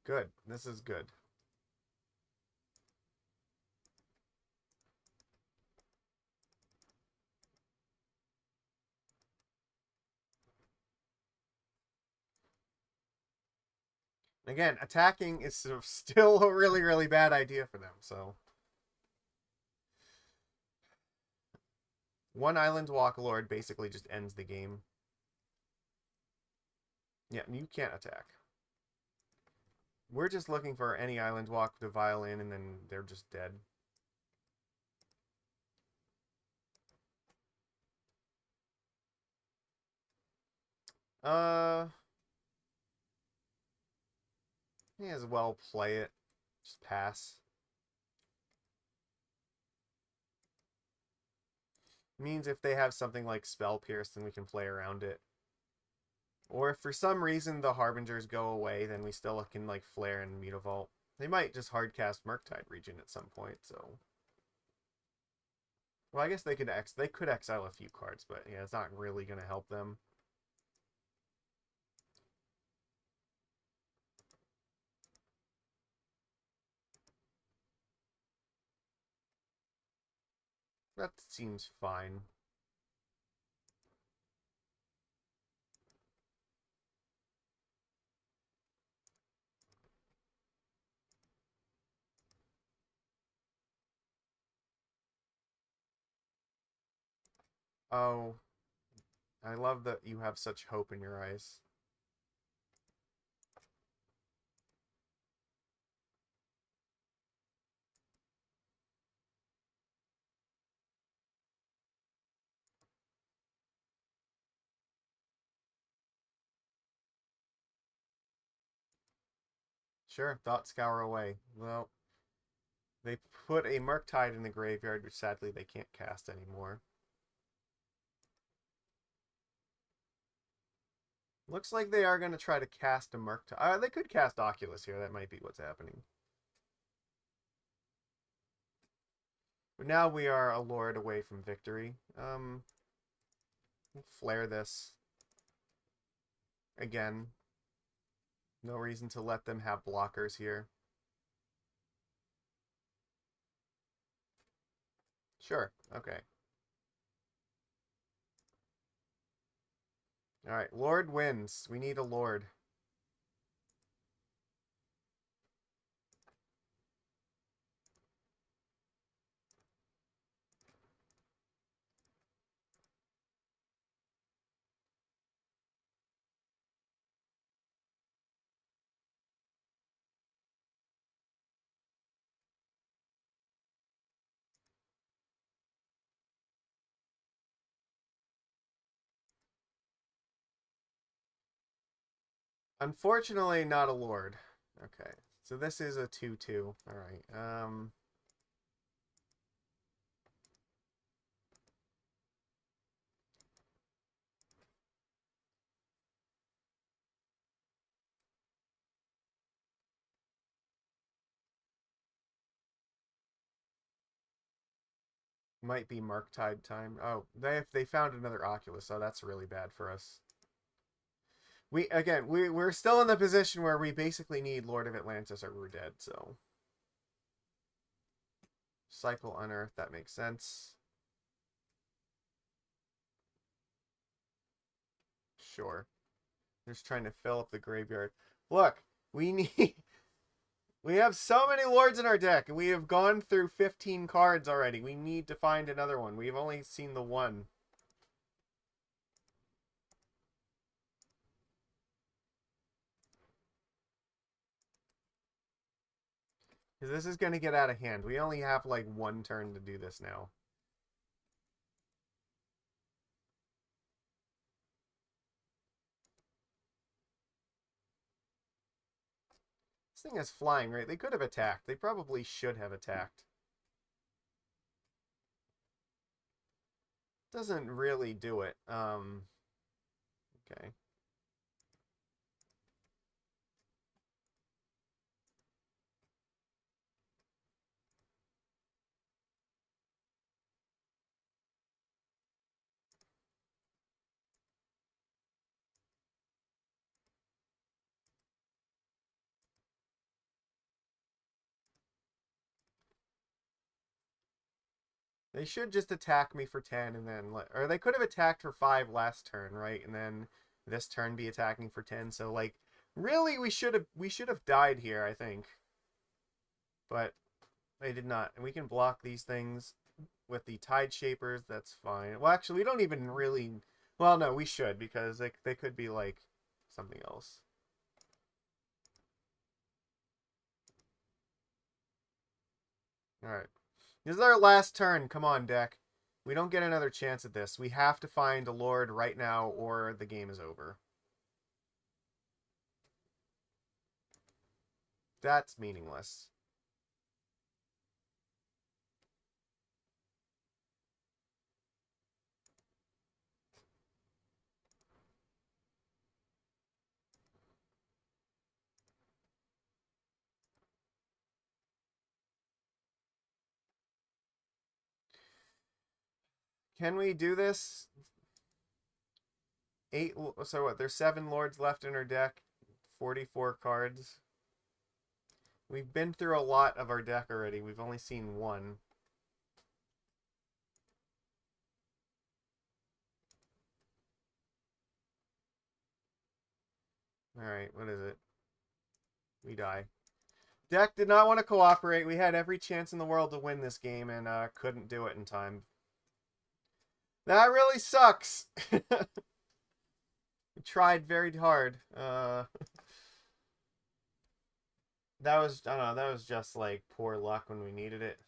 Good. This is good. Again, attacking is still a really, really bad idea for them, so. One Island Walk Lord basically just ends the game. Yeah, you can't attack. We're just looking for any Island Walk to violin, and then they're just dead. May as well play it. Just pass. Means if they have something like Spell Pierce, then we can play around it. Or if for some reason the Harbingers go away, then we still can like Flare and Mutavault. They might just hardcast Murktide Region at some point, so. Well, I guess they could exile a few cards, but yeah, it's not really going to help them. That seems fine. Oh, I love that you have such hope in your eyes. Sure, thought scour away. Well, they put a Murktide in the graveyard, which sadly they can't cast anymore. Looks like they are going to try to cast a Murktide. They could cast Oculus here. That might be what's happening. But now we are a Lord away from victory. We'll flare this. Again. No reason to let them have blockers here. Sure, okay. Alright, Lord wins. We need a Lord. Unfortunately, not a Lord. Okay, so this is a 2-2. Alright, might be Murktide time. Oh, they found another Oculus, so that's really bad for us. We're still in the position where we basically need Lord of Atlantis or we're dead, so. Cycle Unearth, that makes sense. Sure. Just trying to fill up the graveyard. Look, we need... We have so many Lords in our deck, and we have gone through 15 cards already. We need to find another one. We've only seen the one. Because this is going to get out of hand. We only have like one turn to do this now. This thing is flying, right? They could have attacked. They probably should have attacked. Doesn't really do it. Okay. They should just attack me for 10 and then or they could have attacked for 5 last turn, right? And then this turn be attacking for 10. So like really we should have died here, I think. But they did not. And we can block these things with the Tide Shapers. That's fine. Well, actually, we don't even really... Well, no, we should because they could be like something else. Alright. This is our last turn. Come on, deck. We don't get another chance at this. We have to find a Lord right now or the game is over. That's meaningless. Can we do this? So what? There's 7 Lords left in our deck. 44 cards. We've been through a lot of our deck already. We've only seen one. Alright, what is it? We die. Deck did not want to cooperate. We had every chance in the world to win this game and couldn't do it in time. That really sucks. We tried very hard. That was, I don't know, that was just like poor luck when we needed it.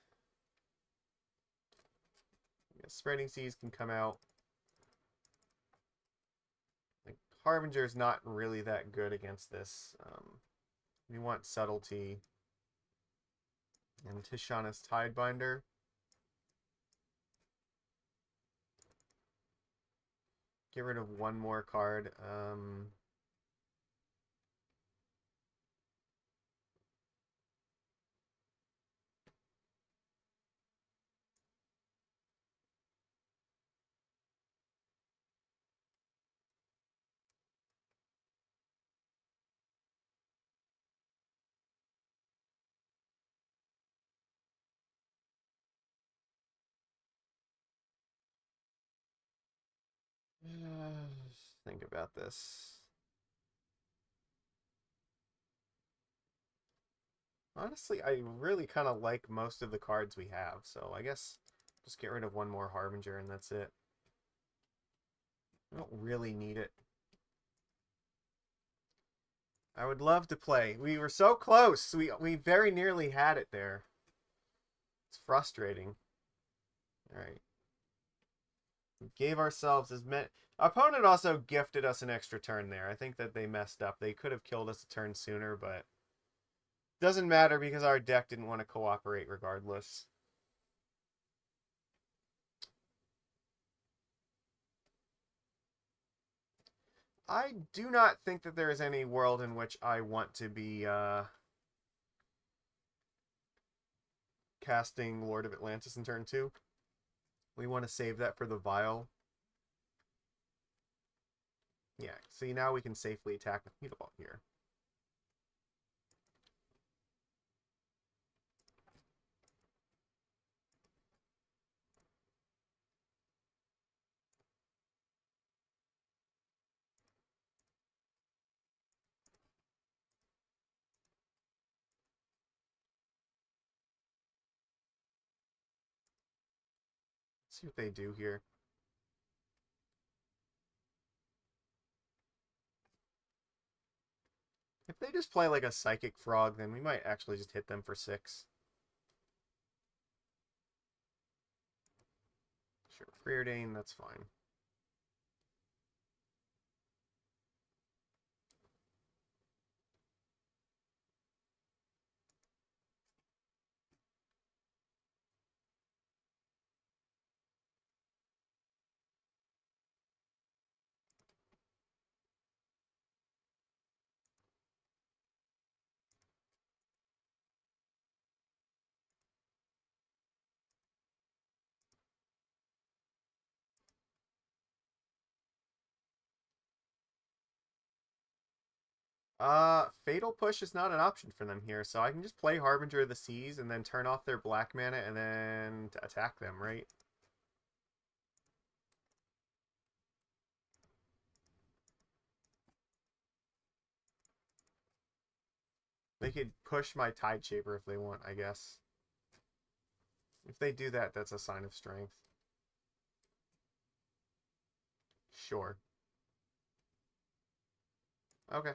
Yeah, Spreading Seas can come out. Like, Harbinger is not really that good against this. We want Subtlety and Tishana's Tidebinder. Get rid of one more card. Think about this. Honestly, I really kind of like most of the cards we have, so I guess just get rid of one more Harbinger and that's it. I don't really need it. I would love to play. We were so close. We very nearly had it there. It's frustrating. All right. We gave ourselves as many. Opponent also gifted us an extra turn there. I think that they messed up. They could have killed us a turn sooner, but doesn't matter because our deck didn't want to cooperate regardless. I do not think that there is any world in which I want to be casting Lord of Atlantis in turn 2. We want to save that for the Vial. Yeah, see, now we can safely attack with Mutavault here. Let's see what they do here. If they just play like a Psychic Frog, then we might actually just hit them for 6. Sure, Preordain, that's fine. Fatal Push is not an option for them here, so I can just play Harbinger of the Seas and then turn off their black mana and then attack them, right? They could push my Tide Shaper if they want, I guess. If they do that, that's a sign of strength. Sure. Okay.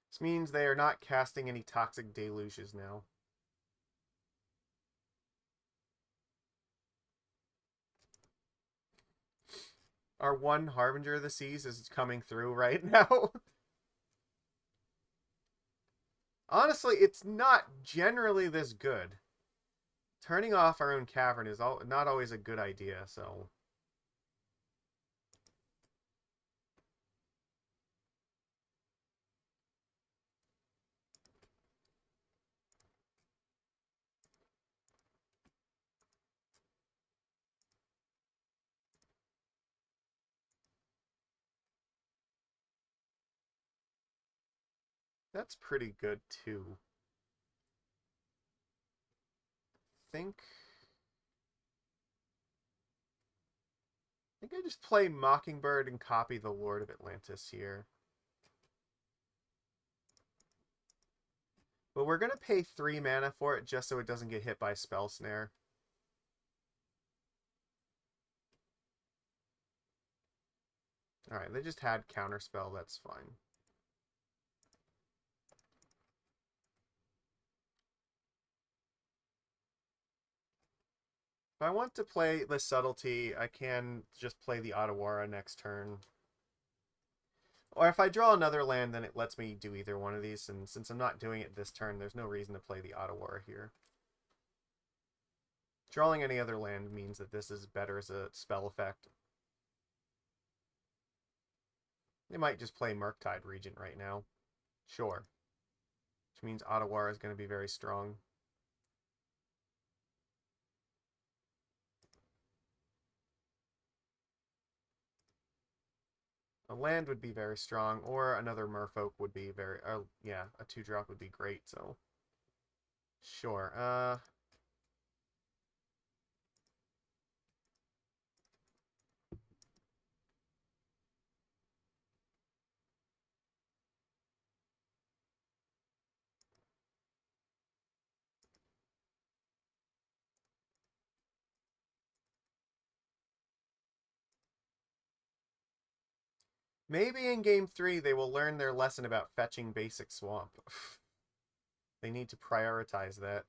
This means they are not casting any Toxic Deluges now. Our one Harbinger of the Seas is coming through right now. Honestly, it's not generally this good. Turning off our own Cavern is not always a good idea, so... That's pretty good, too. I just play Mockingbird and copy the Lord of Atlantis here. But we're going to pay 3 mana for it just so it doesn't get hit by Spell Snare. Alright, they just had Counterspell, that's fine. If I want to play the Subtlety, I can just play the Otawara next turn. Or if I draw another land, then it lets me do either one of these, and since I'm not doing it this turn, there's no reason to play the Otawara here. Drawing any other land means that this is better as a spell effect. They might just play Murktide Regent right now. Sure. Which means Otawara is going to be very strong. A land would be very strong, or another Merfolk would be very... yeah, a 2-drop would be great, so... Sure, maybe in Game 3 they will learn their lesson about fetching basic Swamp. They need to prioritize that.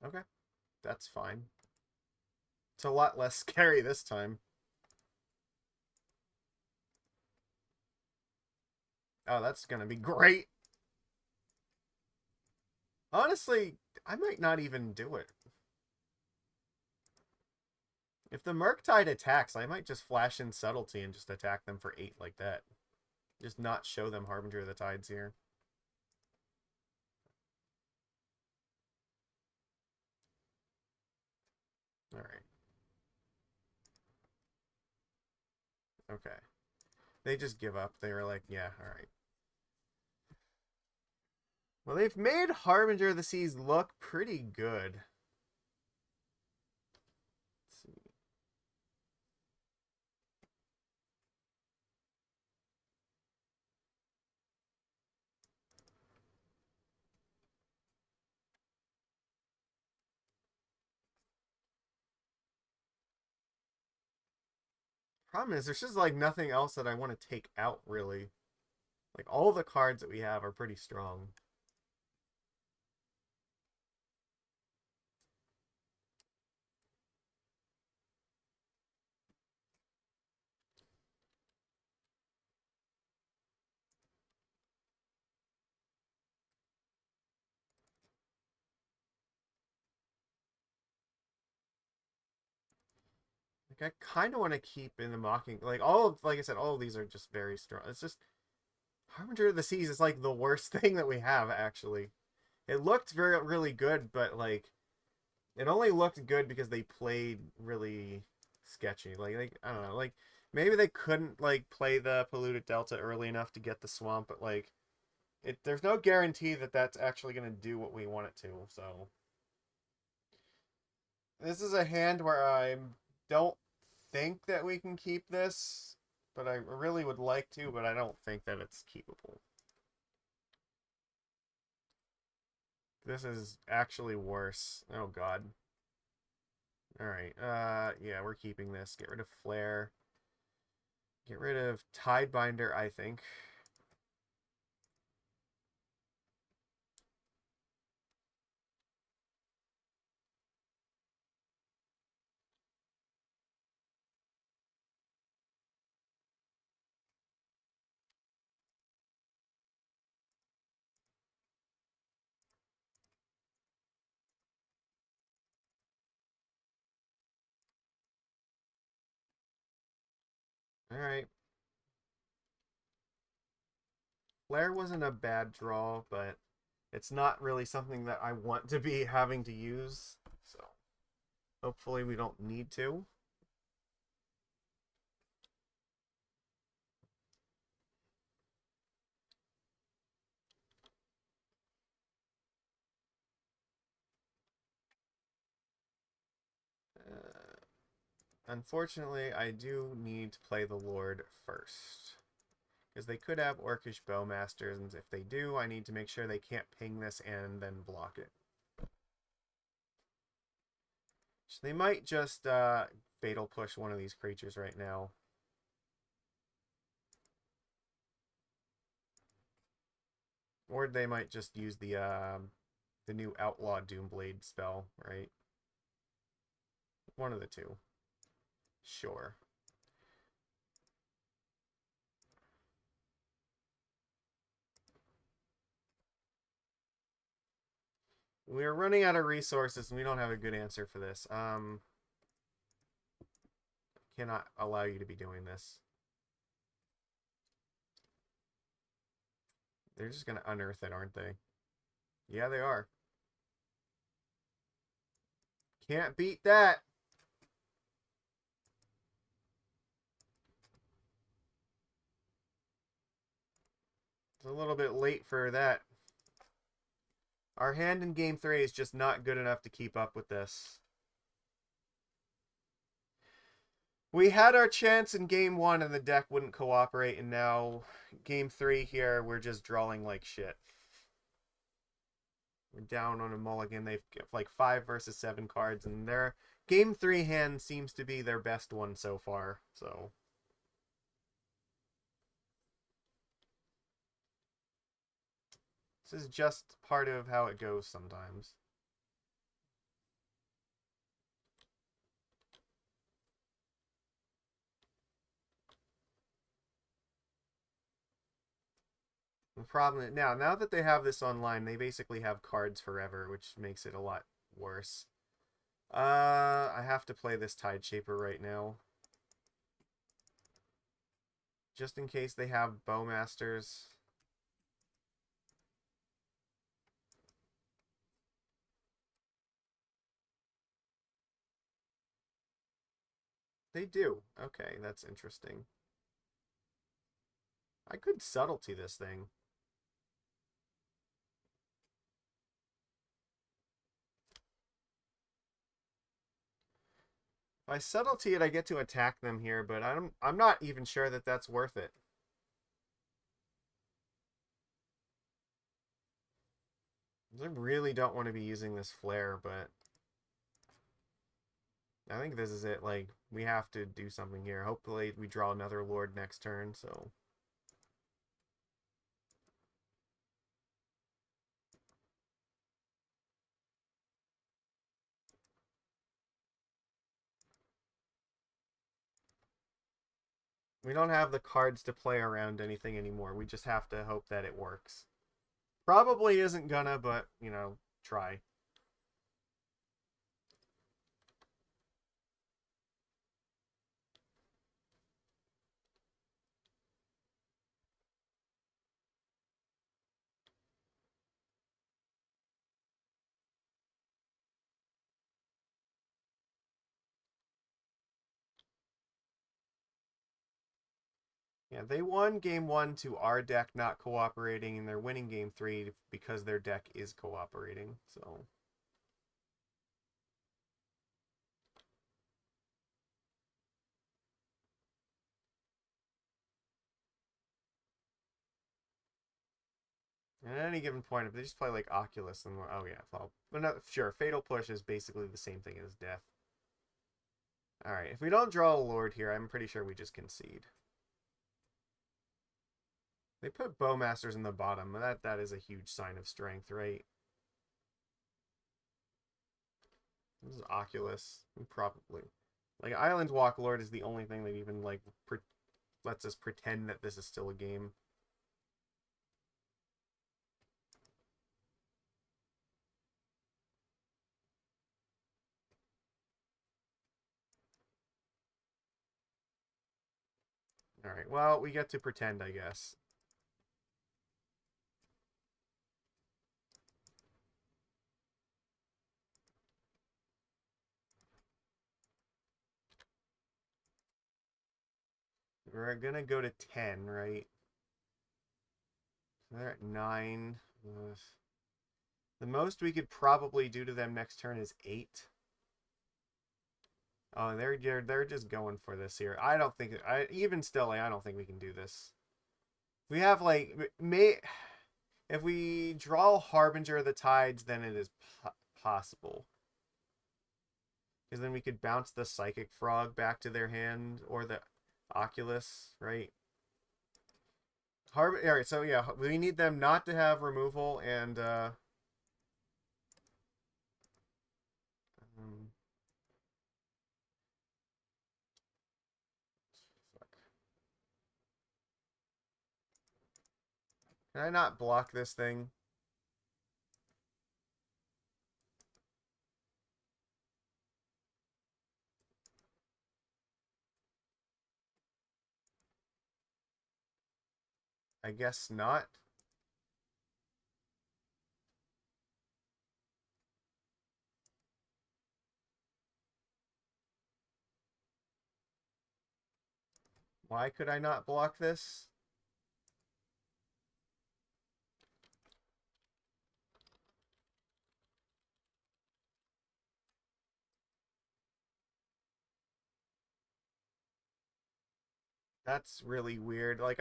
Okay, that's fine. It's a lot less scary this time. Oh, that's gonna be great. Honestly, I might not even do it. If the Murktide attacks, I might just flash in Subtlety and just attack them for 8 like that. Just not show them Harbinger of the Tides here. Alright. Okay. They just give up. They were like, yeah, alright. Well, they've made Harbinger of the Seas look pretty good. Let's see. Problem is, there's just like nothing else that I want to take out, really. Like, all the cards that we have are pretty strong. Like, I kind of want to keep in the Mocking... Like, like I said, all of these are just very strong. It's just... Harbinger of the Seas is, like, the worst thing that we have, actually. It looked really good, but, like... It only looked good because they played really sketchy. Like I don't know. Like, maybe they couldn't, like, play the Polluted Delta early enough to get the Swamp, but, like... There's no guarantee that that's actually going to do what we want it to, so... This is a hand where I don't think that we can keep this, but I really would like to, but I don't think that it's keepable. This is actually worse. Oh, God. Alright, yeah, we're keeping this. Get rid of Flare. Get rid of Tidebinder, I think. Alright. Flare wasn't a bad draw, but it's not really something that I want to be having to use. So hopefully we don't need to. Unfortunately, I do need to play the Lord first. Because they could have Orcish Bowmasters, and if they do, I need to make sure they can't ping this and then block it. So they might just Fatal Push one of these creatures right now. Or they might just use the new Outlaw Doomblade spell, right? One of the two. Sure. We're running out of resources and we don't have a good answer for this. Cannot allow you to be doing this. They're just going to unearth it, aren't they? Yeah, they are. Can't beat that. It's a little bit late for that. Our hand in game 3 is just not good enough to keep up with this. We had our chance in game 1 and the deck wouldn't cooperate, and now game 3 here, we're just drawing like shit. We're down on a mulligan. They've got like 5 versus 7 cards, and their game 3 hand seems to be their best one so far, so... This is just part of how it goes sometimes. The problem now that they have this online, they basically have cards forever, which makes it a lot worse. I have to play this Tide Shaper right now. Just in case they have Bowmasters. They do. Okay, that's interesting. I could Subtlety this thing. If I Subtlety it, I get to attack them here, but I'm not even sure that that's worth it. I really don't want to be using this Flare, but I think this is it. Like, we have to do something here. Hopefully we draw another Lord next turn, so... We don't have the cards to play around anything anymore. We just have to hope that it works. Probably isn't gonna, but, you know, try. Yeah, they won game 1 to our deck not cooperating, and they're winning game 3 because their deck is cooperating, so... At any given point, if they just play like Oculus, then oh yeah, well, not, sure, Fatal Push is basically the same thing as Death. Alright, if we don't draw a Lord here, I'm pretty sure we just concede. They put Bowmasters in the bottom, that is a huge sign of strength, right? This is Oculus, probably. Like, Island Walk Lord is the only thing that even, like, lets us pretend that this is still a game. Alright, well, we get to pretend, I guess. We're gonna go to 10, right? So they're at 9. The most we could probably do to them next turn is 8. Oh, they're just going for this here. I don't think even still, like, I don't think we can do this. We have like if we draw Harbinger of the Tides, then it is possible. Because then we could bounce the Psychic Frog back to their hand or the Oculus, right? Alright, so yeah, we need them not to have removal and can I not block this thing? I guess not. Why could I not block this? That's really weird. Like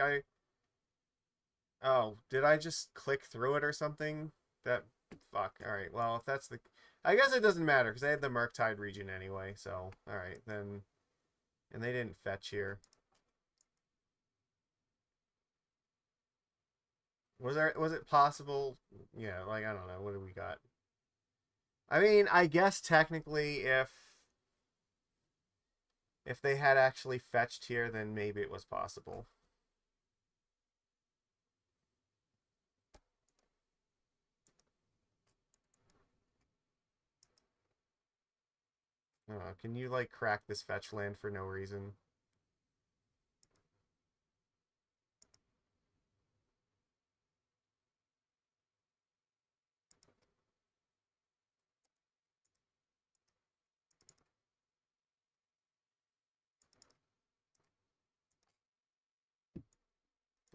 oh, did I just click through it or something? That fuck. All right. Well, if that's the I guess it doesn't matter because they had the Murktide region anyway. So, all right, then and they didn't fetch here. Was it possible? Yeah, like I don't know. What do we got? I mean, I guess technically if they had actually fetched here, then maybe it was possible. Can you like crack this fetch land for no reason?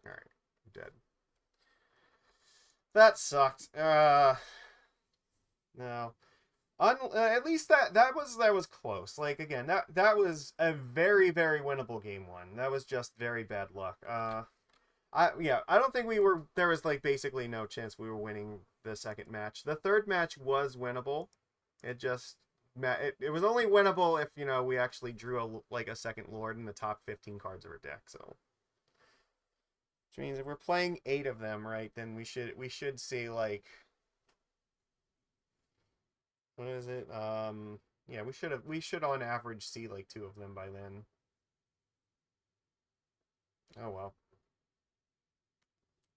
All right, I'm dead. That sucked. No. At least that was close. Like again, that was a very very winnable game one. That was just very bad luck. I don't think there was like basically no chance we were winning the second match. The third match was winnable. It just it was only winnable if we actually drew like a second Lord in the top 15 cards of our deck. So which means if we're playing 8 of them, right, then we should see like what is it? Yeah, we should on average see like 2 of them by then. Oh well.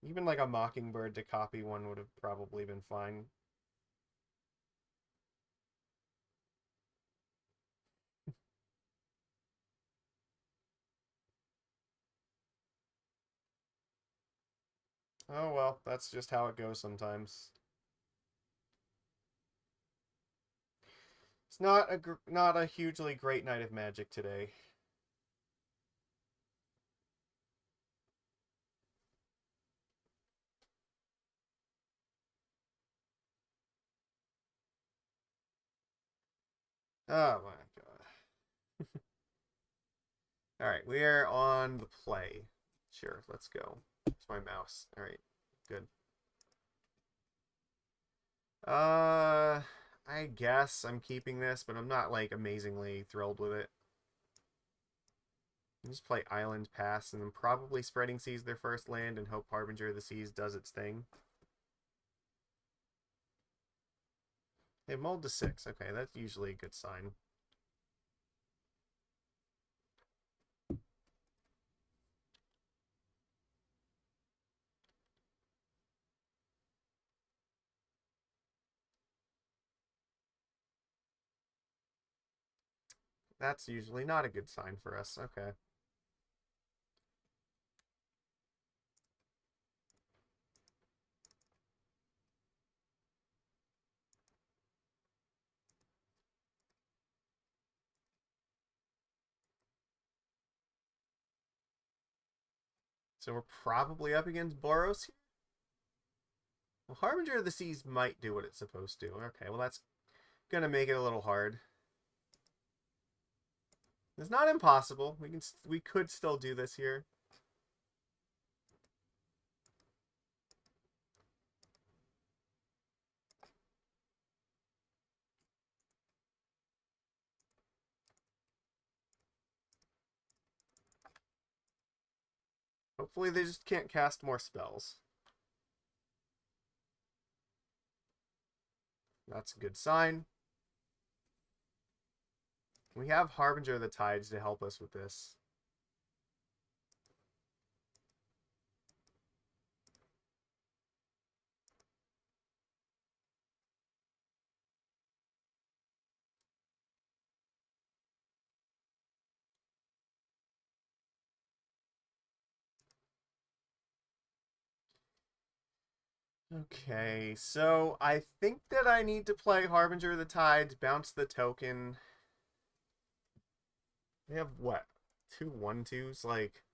Even like a Mockingbird to copy one would have probably been fine. Oh well, that's just how it goes sometimes. It's not a hugely great night of Magic today. Oh my god. All right, we are on the play. Sure, let's go. It's my mouse. All right, good. I guess I'm keeping this, but I'm not like amazingly thrilled with it. Just play Island Pass and then probably Spreading Seas their first land and hope Harbinger of the Seas does its thing. They mulled to 6. Okay, that's usually a good sign. That's usually not a good sign for us. Okay. So we're probably up against Boros here. Well, Harbinger of the Seas might do what it's supposed to. Okay, well that's gonna make it a little hard. It's not impossible. We could still do this here. Hopefully they just can't cast more spells. That's a good sign. We have Harbinger of the Tides to help us with this. Okay, so I think that I need to play Harbinger of the Tides, bounce the token. We have what? 2/1/2s? Like,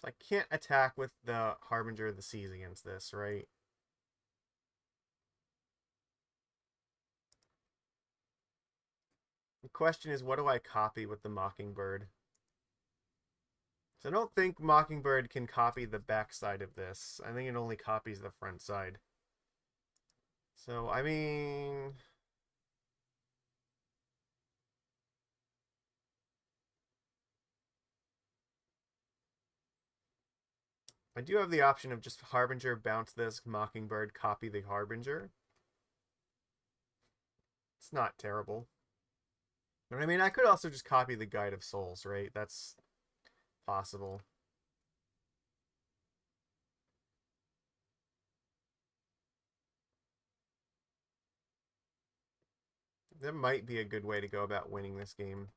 so I can't attack with the Harbinger of the Seas against this, right? The question is, what do I copy with the Mockingbird? So I don't think Mockingbird can copy the backside of this. I think it only copies the front side. So, I mean... I do have the option of just Harbinger, bounce this, Mockingbird, copy the Harbinger. It's not terrible. But I mean, I could also just copy the Guide of Souls, right? That's possible. That might be a good way to go about winning this game.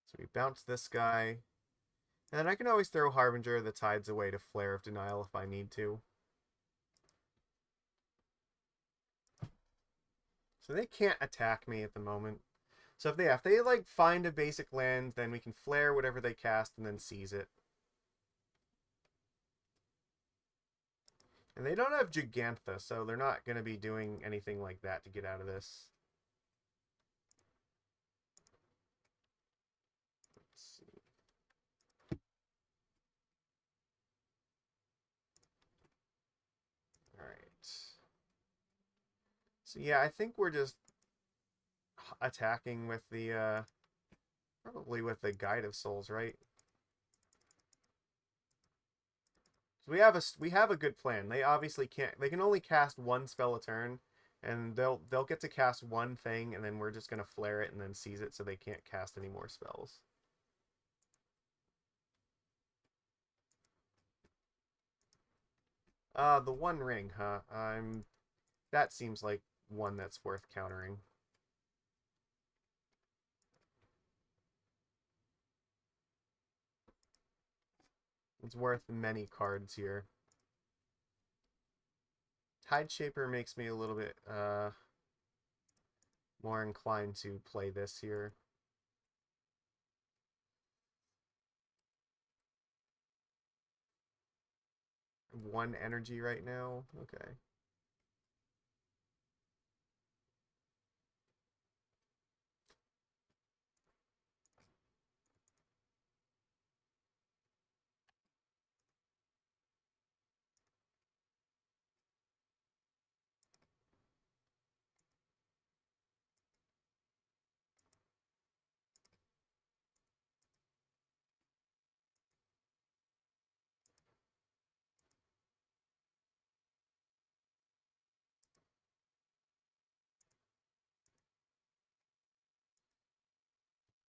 So we bounce this guy. And then I can always throw Harbinger of the Tides away to Flare of Denial if I need to. So they can't attack me at the moment. So if they like find a basic land, then we can flare whatever they cast and then seize it. And they don't have Gigantha, so they're not going to be doing anything like that to get out of this. Let's see. All right. So yeah, I think we're just attacking with the probably with the Guide of Souls, right? So we have a good plan. They obviously can't. They can only cast one spell a turn, and they'll get to cast one thing, and then we're just gonna flare it and then seize it, so they can't cast any more spells. The One Ring, huh? That seems like one that's worth countering. It's worth many cards here. Tide Shaper makes me a little bit more inclined to play this here. One energy right now. Okay.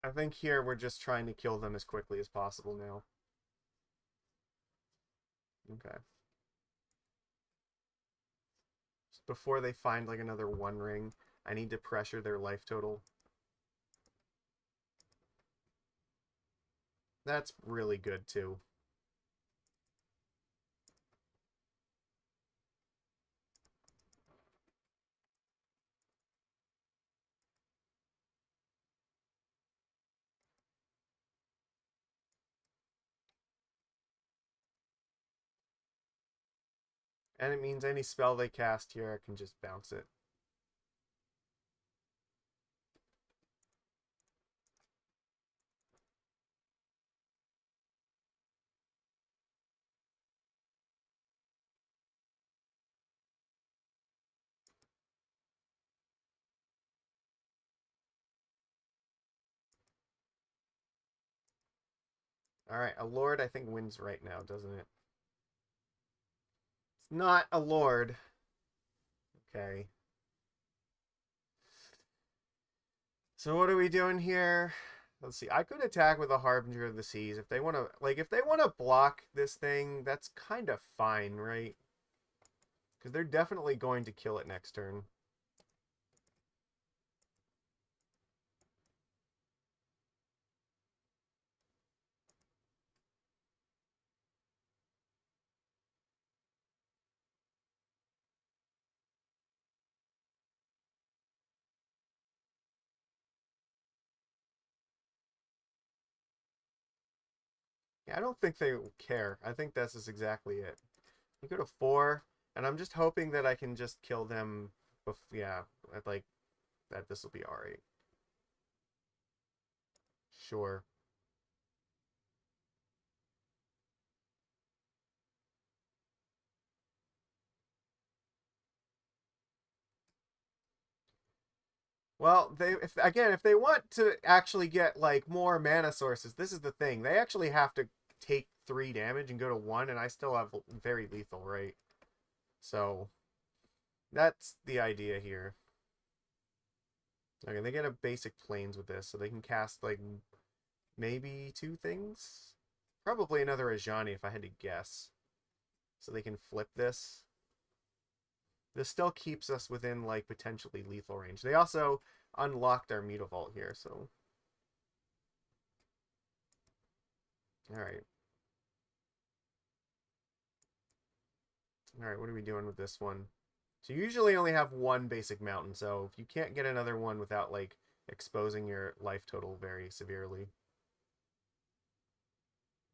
I think here we're just trying to kill them as quickly as possible now. Okay. Just before they find like another One Ring, I need to pressure their life total. That's really good too. And it means any spell they cast here, I can just bounce it. Alright, a Lord I think wins right now, doesn't it? It's not a Lord. Okay. So what are we doing here? Let's see. I could attack with a Harbinger of the Seas. If they want to, like, if they want to block this thing, that's kind of fine, right? Because they're definitely going to kill it next turn. Yeah, I don't think they care. I think this is exactly it. You go to 4, and I'm just hoping that I can just kill them. Yeah, like that. This will be alright. Sure. Well, if they want to actually get like more mana sources, this is the thing. They actually have to take 3 damage and go to 1, and I still have very lethal, right? So that's the idea here. Okay, they get a basic planes with this, so they can cast like maybe 2 things. Probably another Ajani if I had to guess. So they can flip this. This still keeps us within like potentially lethal range. They also unlocked our Mutavault here, so alright. Alright, what are we doing with this one? So you usually only have 1 basic mountain, so if you can't get another one without like exposing your life total very severely.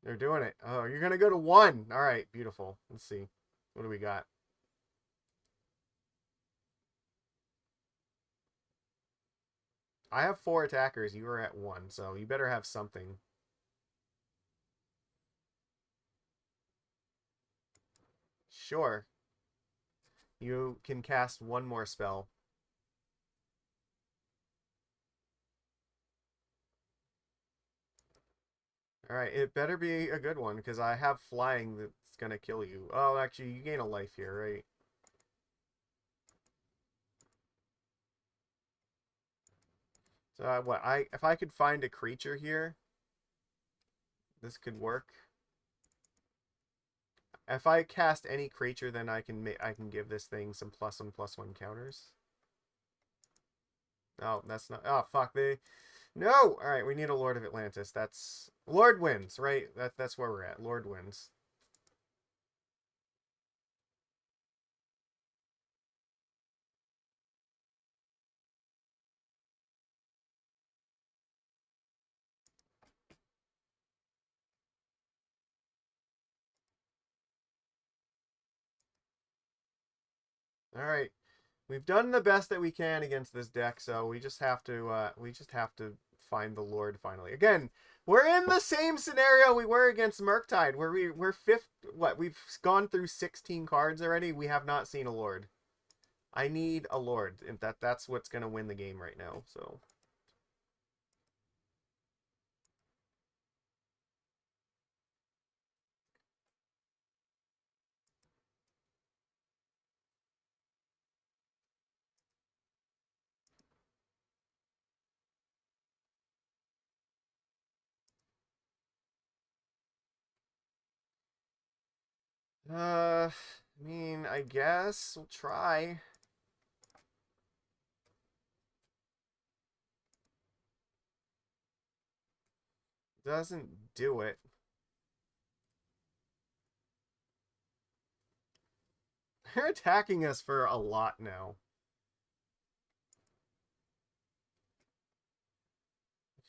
They're doing it. Oh, you're gonna go to 1. Alright, beautiful. Let's see. What do we got? I have 4 attackers. You are at 1, so you better have something. Sure. You can cast 1 more spell. Alright, it better be a good one, because I have flying that's gonna kill you. Oh, actually, you gain a life here, right? So, if I could find a creature here, this could work. If I cast any creature, then I can give this thing some +1/+1 counters. Oh, that's not. Oh, fuck. No! Alright, we need a Lord of Atlantis. That's. Lord wins, right? That's where we're at. Lord wins. Alright. We've done the best that we can against this deck, so we just have to find the Lord finally. Again, we're in the same scenario we were against Murktide, where we're fifth. What, we've gone through 16 cards already. We have not seen a Lord. I need a Lord, and that's what's gonna win the game right now. So. I mean, I guess we'll try. doesn't do it. They're attacking us for a lot now.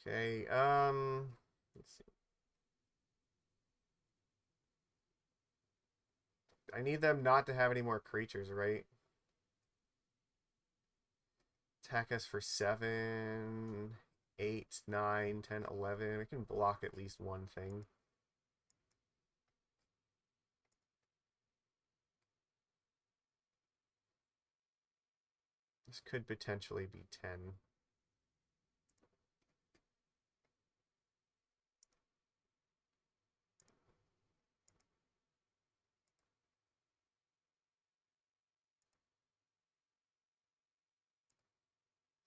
Okay, let's see. I need them not to have any more creatures, right? Attack us for 7, 8, 9, 10, 11. I can block at least one thing. This could potentially be 10.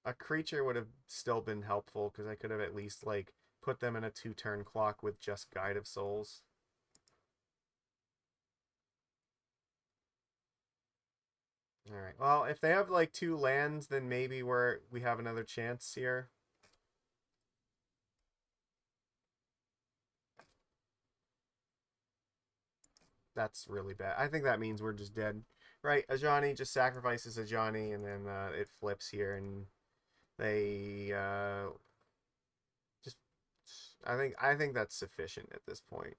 A creature would have still been helpful because I could have at least like put them in a 2-turn clock with just Guide of Souls. Alright, well, if they have like 2 lands, then maybe we have another chance here. That's really bad. I think that means we're just dead. Right, Ajani just sacrifices Ajani, and then it flips here, and they just... I think that's sufficient at this point.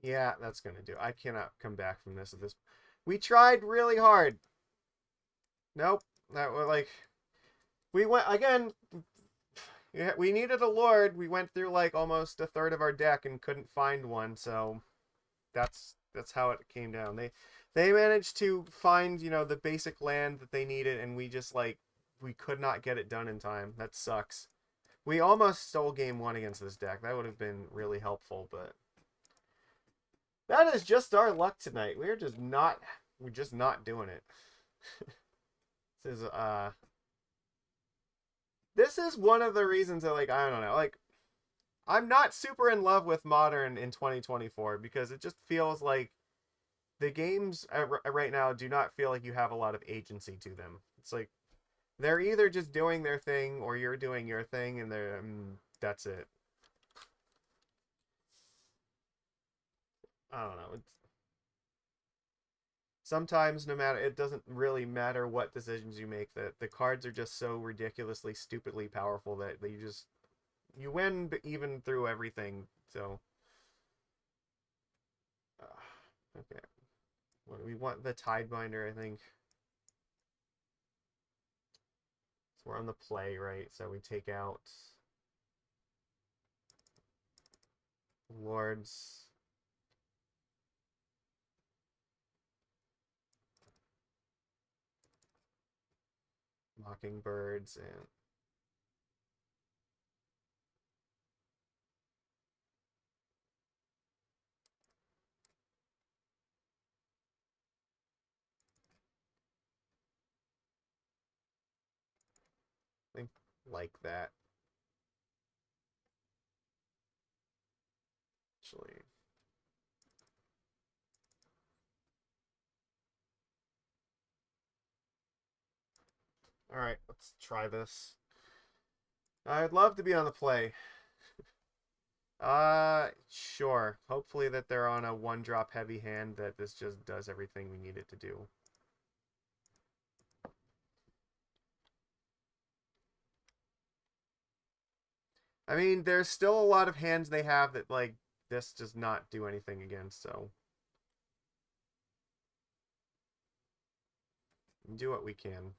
Yeah, that's gonna do. I cannot come back from this at this. We tried really hard. Nope. That was like we went again. Yeah, we needed a lord. We went through like almost a third of our deck and couldn't find one. So that's how it came down. They managed to find, you know, the basic land that they needed, and we just like we could not get it done in time. That sucks. We almost stole game 1 against this deck. That would have been really helpful, but that is just our luck tonight. We're just not doing it. This is one of the reasons that, like, I don't know, like, I'm not super in love with Modern in 2024 because it just feels like the games right now do not feel like you have a lot of agency to them. It's like they're either just doing their thing or you're doing your thing, and that's it. I don't know. Sometimes no matter, it doesn't really matter what decisions you make, that the cards are just so ridiculously stupidly powerful that you win even through everything. So okay, what do we want? The Tidebinder, I think. So we're on the play, right? So we take out Lords. Mockingbirds and I think like that. Actually, all right, let's try this. I'd love to be on the play. Sure. Hopefully that they're on a 1-drop heavy hand that this just does everything we need it to do. I mean, there's still a lot of hands they have that, like, this does not do anything against, so do what we can.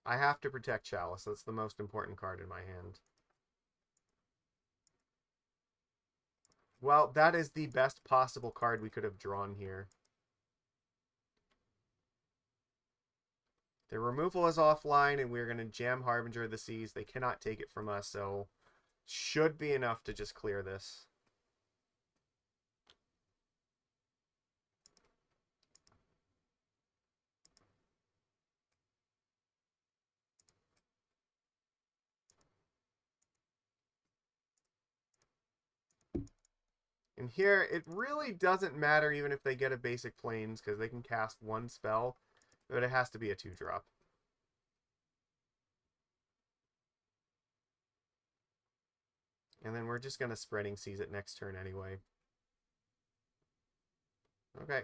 I have to protect Chalice. That's the most important card in my hand. Well, that is the best possible card we could have drawn here. Their removal is offline, and we're going to jam Harbinger of the Seas. They cannot take it from us, so should be enough to just clear this. And here, it really doesn't matter even if they get a basic planes, because they can cast one spell, but it has to be a 2-drop. And then we're just going to Spreading Seas it next turn anyway. Okay.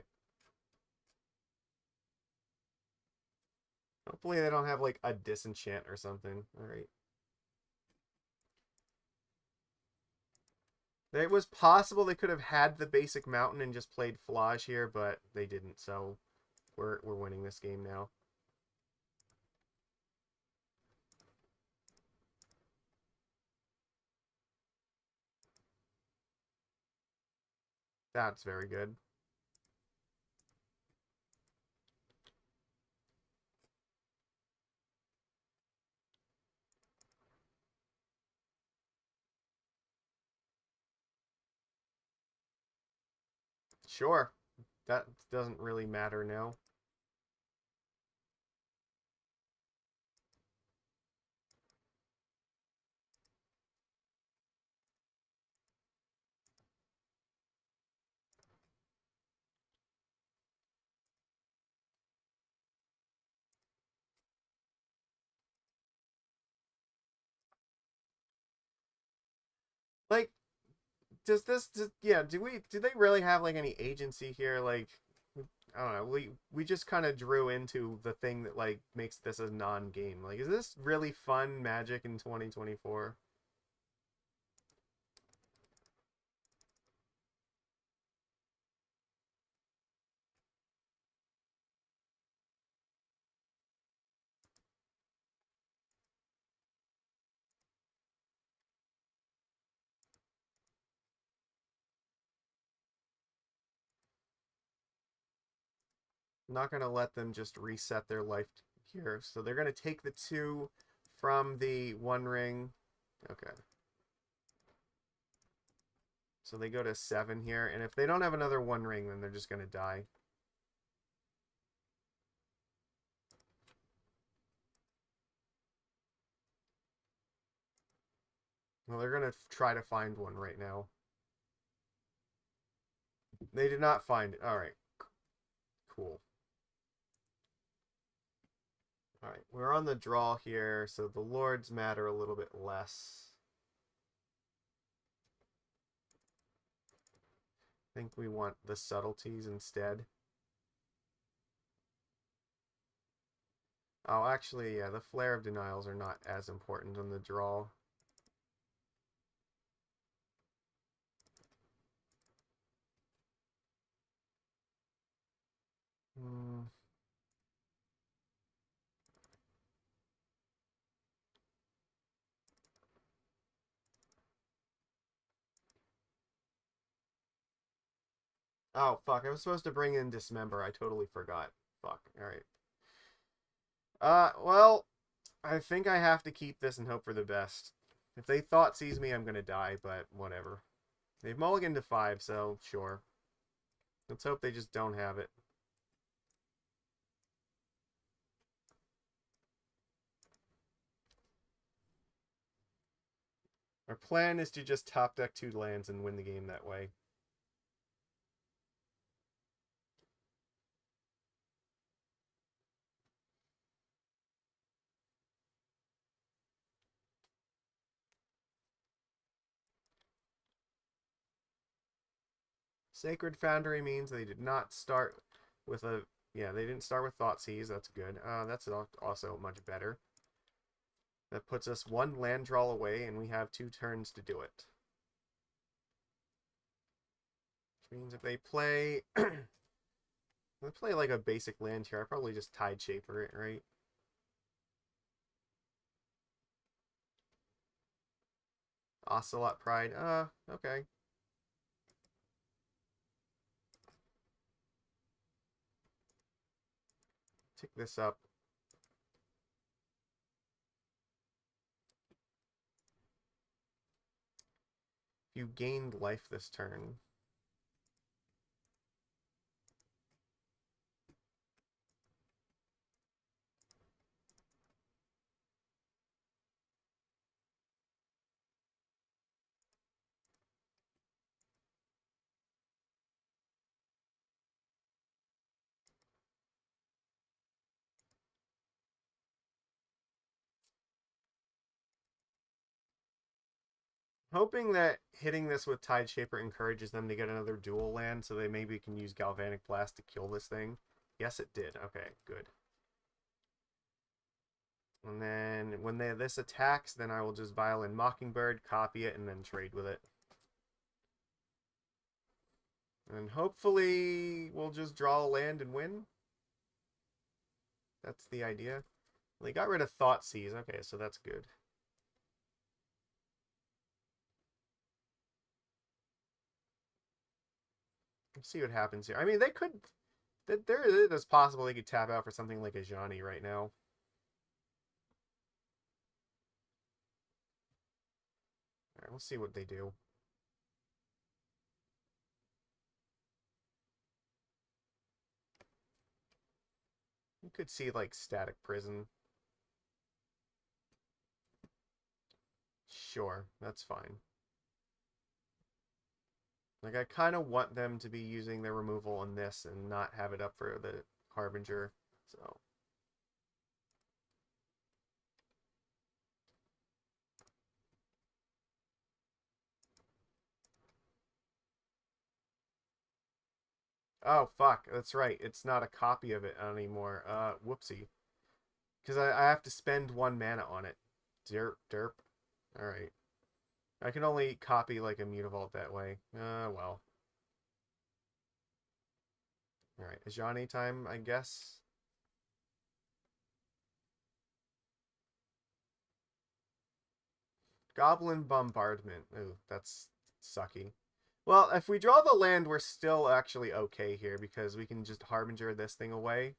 Hopefully they don't have, like, a Disenchant or something. Alright. It was possible they could have had the basic mountain and just played Flage here, but they didn't, so we're winning this game now. That's very good. Sure. That doesn't really matter now. Like, yeah, do they really have, like, any agency here? Like, I don't know, we just kind of drew into the thing that, like, makes this a non-game. Like, is this really fun Magic in 2024? I'm not gonna let them just reset their life here. So they're gonna take the 2 from the 1 ring. Okay. So they go to 7 here, and if they don't have another 1 ring, then they're just gonna die. Well, they're gonna try to find one right now. They did not find it. All right. Cool. All right, we're on the draw here, so the lords matter a little bit less. I think we want the subtleties instead. Oh, actually, yeah, the Flare of Denials are not as important on the draw. Hmm. Oh, fuck, I was supposed to bring in Dismember. I totally forgot. Fuck, alright. Well, I think I have to keep this and hope for the best. If they thought sees me, I'm gonna die, but whatever. They've mulliganed to 5, so sure. Let's hope they just don't have it. Our plan is to just top deck 2 lands and win the game that way. Sacred Foundry means they did not start with a... Yeah, they didn't start with Thoughtseize. That's good. That's also much better. That puts us 1 land draw away, and we have 2 turns to do it. Which means if they play... they play like a basic land here, I probably just Tide Shaper it, right? Ocelot Pride. Okay. Tick this up. You gained life this turn. Hoping that hitting this with Tide Shaper encourages them to get another dual land so they maybe can use Galvanic Blast to kill this thing. Yes, it did. Okay, good. And then when this attacks, then I will just Vial in Mockingbird, copy it, and then trade with it. And hopefully we'll just draw a land and win. That's the idea. They got rid of Thoughtseize. Okay, so that's good. Let's see what happens here. I mean, they could... It is possible they could tap out for something like a Ajani right now. Alright, we'll see what they do. You could see, like, Static Prison. Sure, that's fine. Like, I kind of want them to be using their removal on this and not have it up for the Harbinger, so... Oh, fuck, that's right. It's not a copy of it anymore. Whoopsie. Because I have to spend 1 mana on it. Derp, derp. Alright. I can only copy, like, a Mutavault that way. Well. Alright, Ajani time, I guess. Goblin Bombardment. Ooh, that's sucky. Well, if we draw the land, we're still actually okay here, because we can just Harbinger this thing away.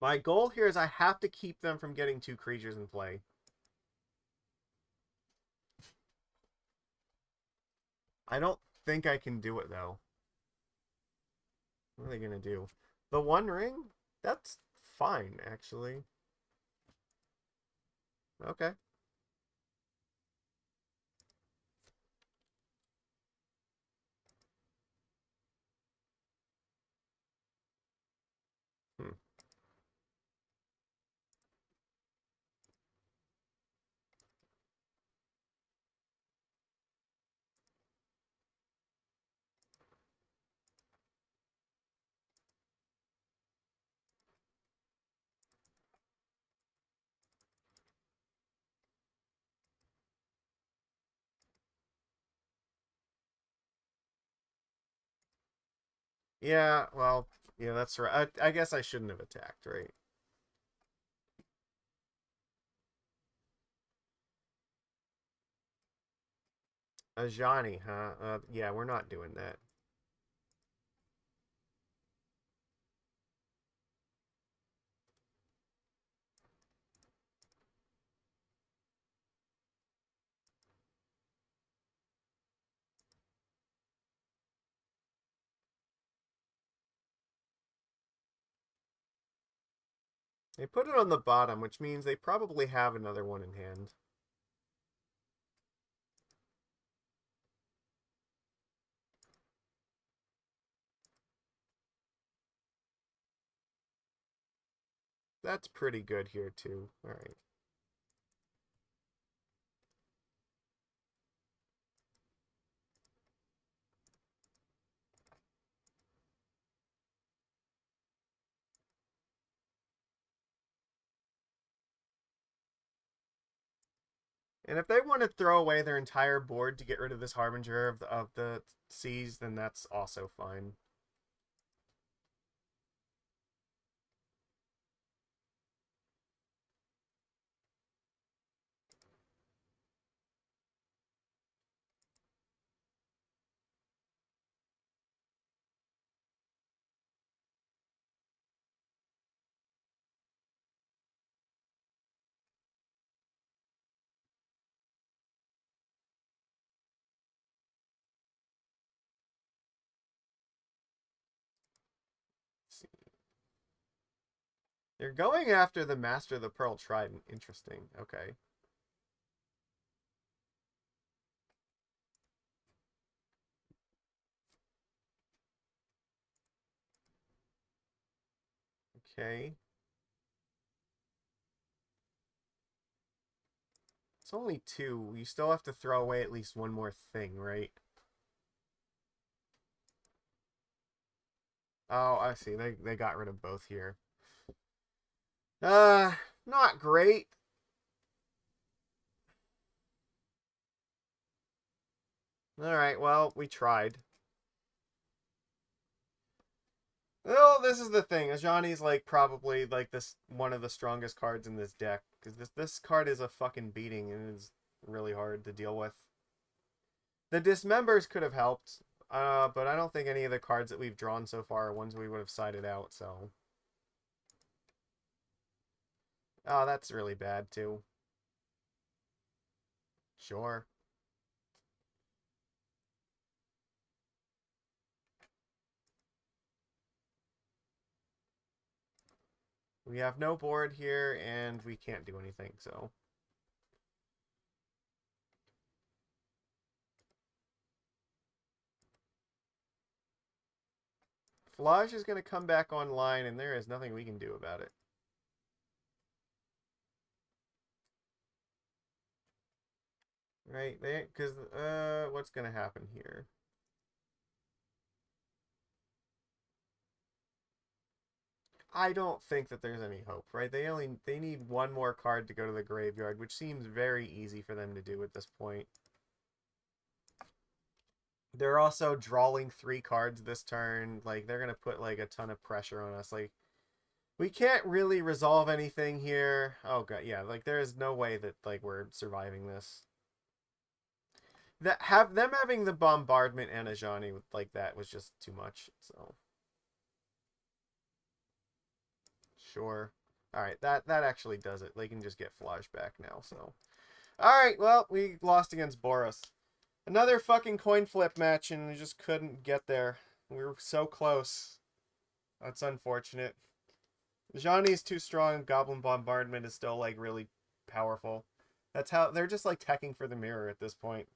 My goal here is I have to keep them from getting 2 creatures in play. I don't think I can do it, though. What are they going to do? The One Ring? That's fine, actually. Okay. Hmm. Yeah, well, yeah, that's right. I guess I shouldn't have attacked, right? Ajani, huh? Yeah, we're not doing that. They put it on the bottom, which means they probably have another one in hand. That's pretty good here, too. Alright. And if they want to throw away their entire board to get rid of this Harbinger of the Seas, then that's also fine. They're going after the Master of the Pearl Trident. Interesting. Okay. Okay. It's only 2. You still have to throw away at least one more thing, right? Oh, I see. They got rid of both here. Not great. Alright, well, we tried. Well, this is the thing. Ajani's like probably like this one of the strongest cards in this deck. Because this card is a fucking beating and it's really hard to deal with. The Dismembers could have helped. But I don't think any of the cards that we've drawn so far are ones we would have sided out, so. Oh, that's really bad too. Sure. We have no board here, and we can't do anything, so. Flage is going to come back online, and there is nothing we can do about it. Right? Because, what's going to happen here? I don't think that there's any hope, right? They need one more card to go to the graveyard, which seems very easy for them to do at this point. They're also drawing 3 cards this turn. Like, they're gonna put like a ton of pressure on us. Like, we can't really resolve anything here. Oh god, yeah, like there is no way that like we're surviving this. That have them having the bombardment and Ajani like that was just too much, so. Sure. Alright, that actually does it. They can just get Flage back now, so. Alright, well, we lost against Boros. Another fucking coin flip match, and we just couldn't get there. We were so close. That's unfortunate. Ajani's too strong. Goblin Bombardment is still, like, really powerful. That's how... They're just, like, teching for the mirror at this point.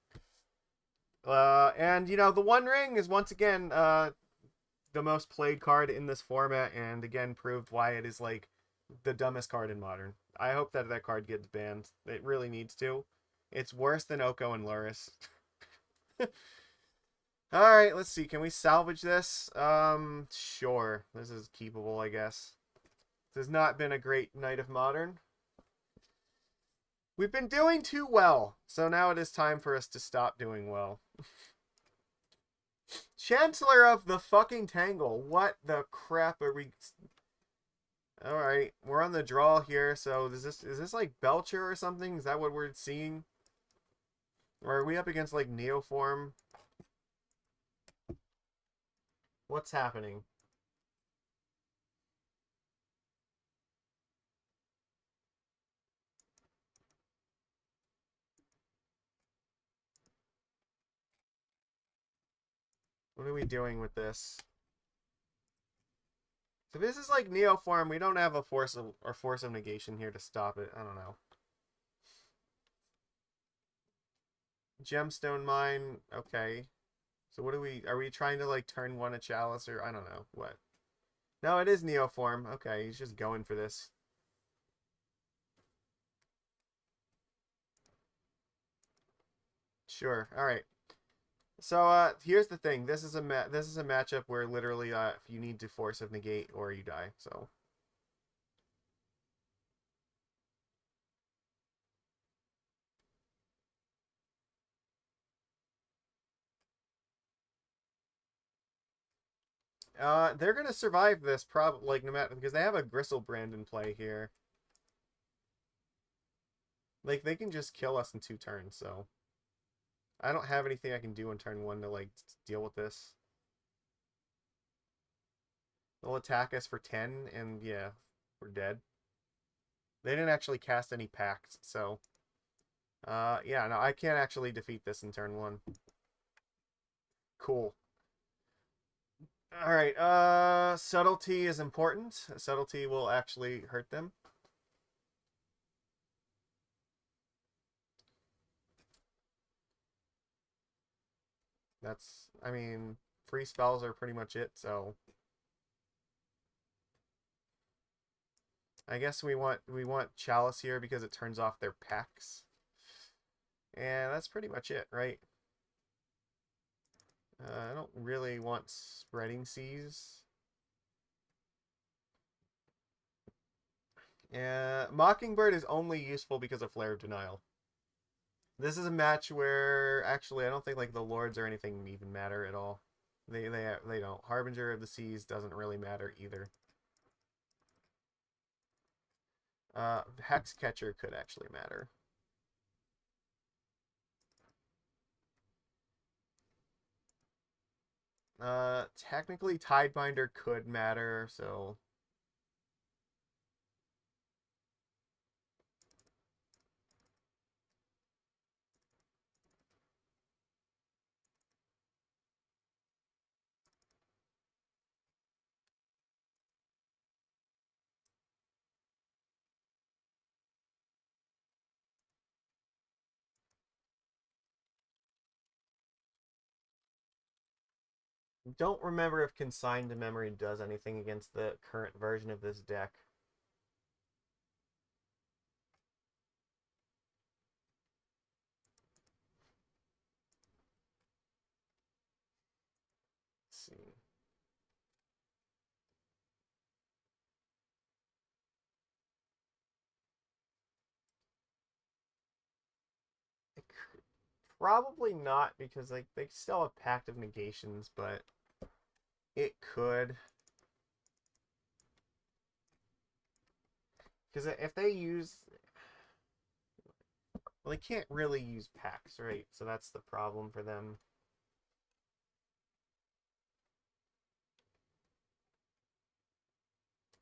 And, you know, the One Ring is once again, the most played card in this format, and again proved why it is like the dumbest card in Modern. I hope that that card gets banned. It really needs to. It's worse than Oko and Luris. Alright, let's see. Can we salvage this? Sure. This is keepable, I guess. This has not been a great night of Modern. We've been doing too well, so now it is time for us to stop doing well. Chancellor of the fucking Tangle. What the crap are we... Alright, we're on the draw here, so is this like Belcher or something? Is that what we're seeing? Or are we up against like Neoform? What's happening? What are we doing with this? So if this is like Neoform, we don't have a Force of Negation here to stop it. I don't know. Gemstone Mine, okay. So what are we trying to like turn one a Chalice or I don't know, what? No, it is Neoform. Okay, he's just going for this. Sure. All right. So here's the thing. This is a matchup where literally you need to Force of Negate or you die. So They're gonna survive this probably, like, no matter, because they have a Gristlebrand in play here. Like, they can just kill us in 2 turns, so I don't have anything I can do in turn 1 to, like, deal with this. They'll attack us for 10, and yeah, we're dead. They didn't actually cast any pacts, so yeah, no, I can't actually defeat this in turn 1. Cool. Alright, subtlety is important. Subtlety will actually hurt them. That's, I mean, free spells are pretty much it, so I guess we want Chalice here because it turns off their packs. And that's pretty much it, right? I don't really want Spreading Seas. Mockingbird is only useful because of Flare of Denial. This is a match where actually I don't think like the Lords or anything even matter at all. They don't. Harbinger of the Seas doesn't really matter either. Hexcatcher could actually matter. Technically Tidebinder could matter, so don't remember if Consign to Memory does anything against the current version of this deck. Let's see. Probably not because like they still have Pact of Negations, but it could. Because if they use, well, they can't really use packs, right? So that's the problem for them.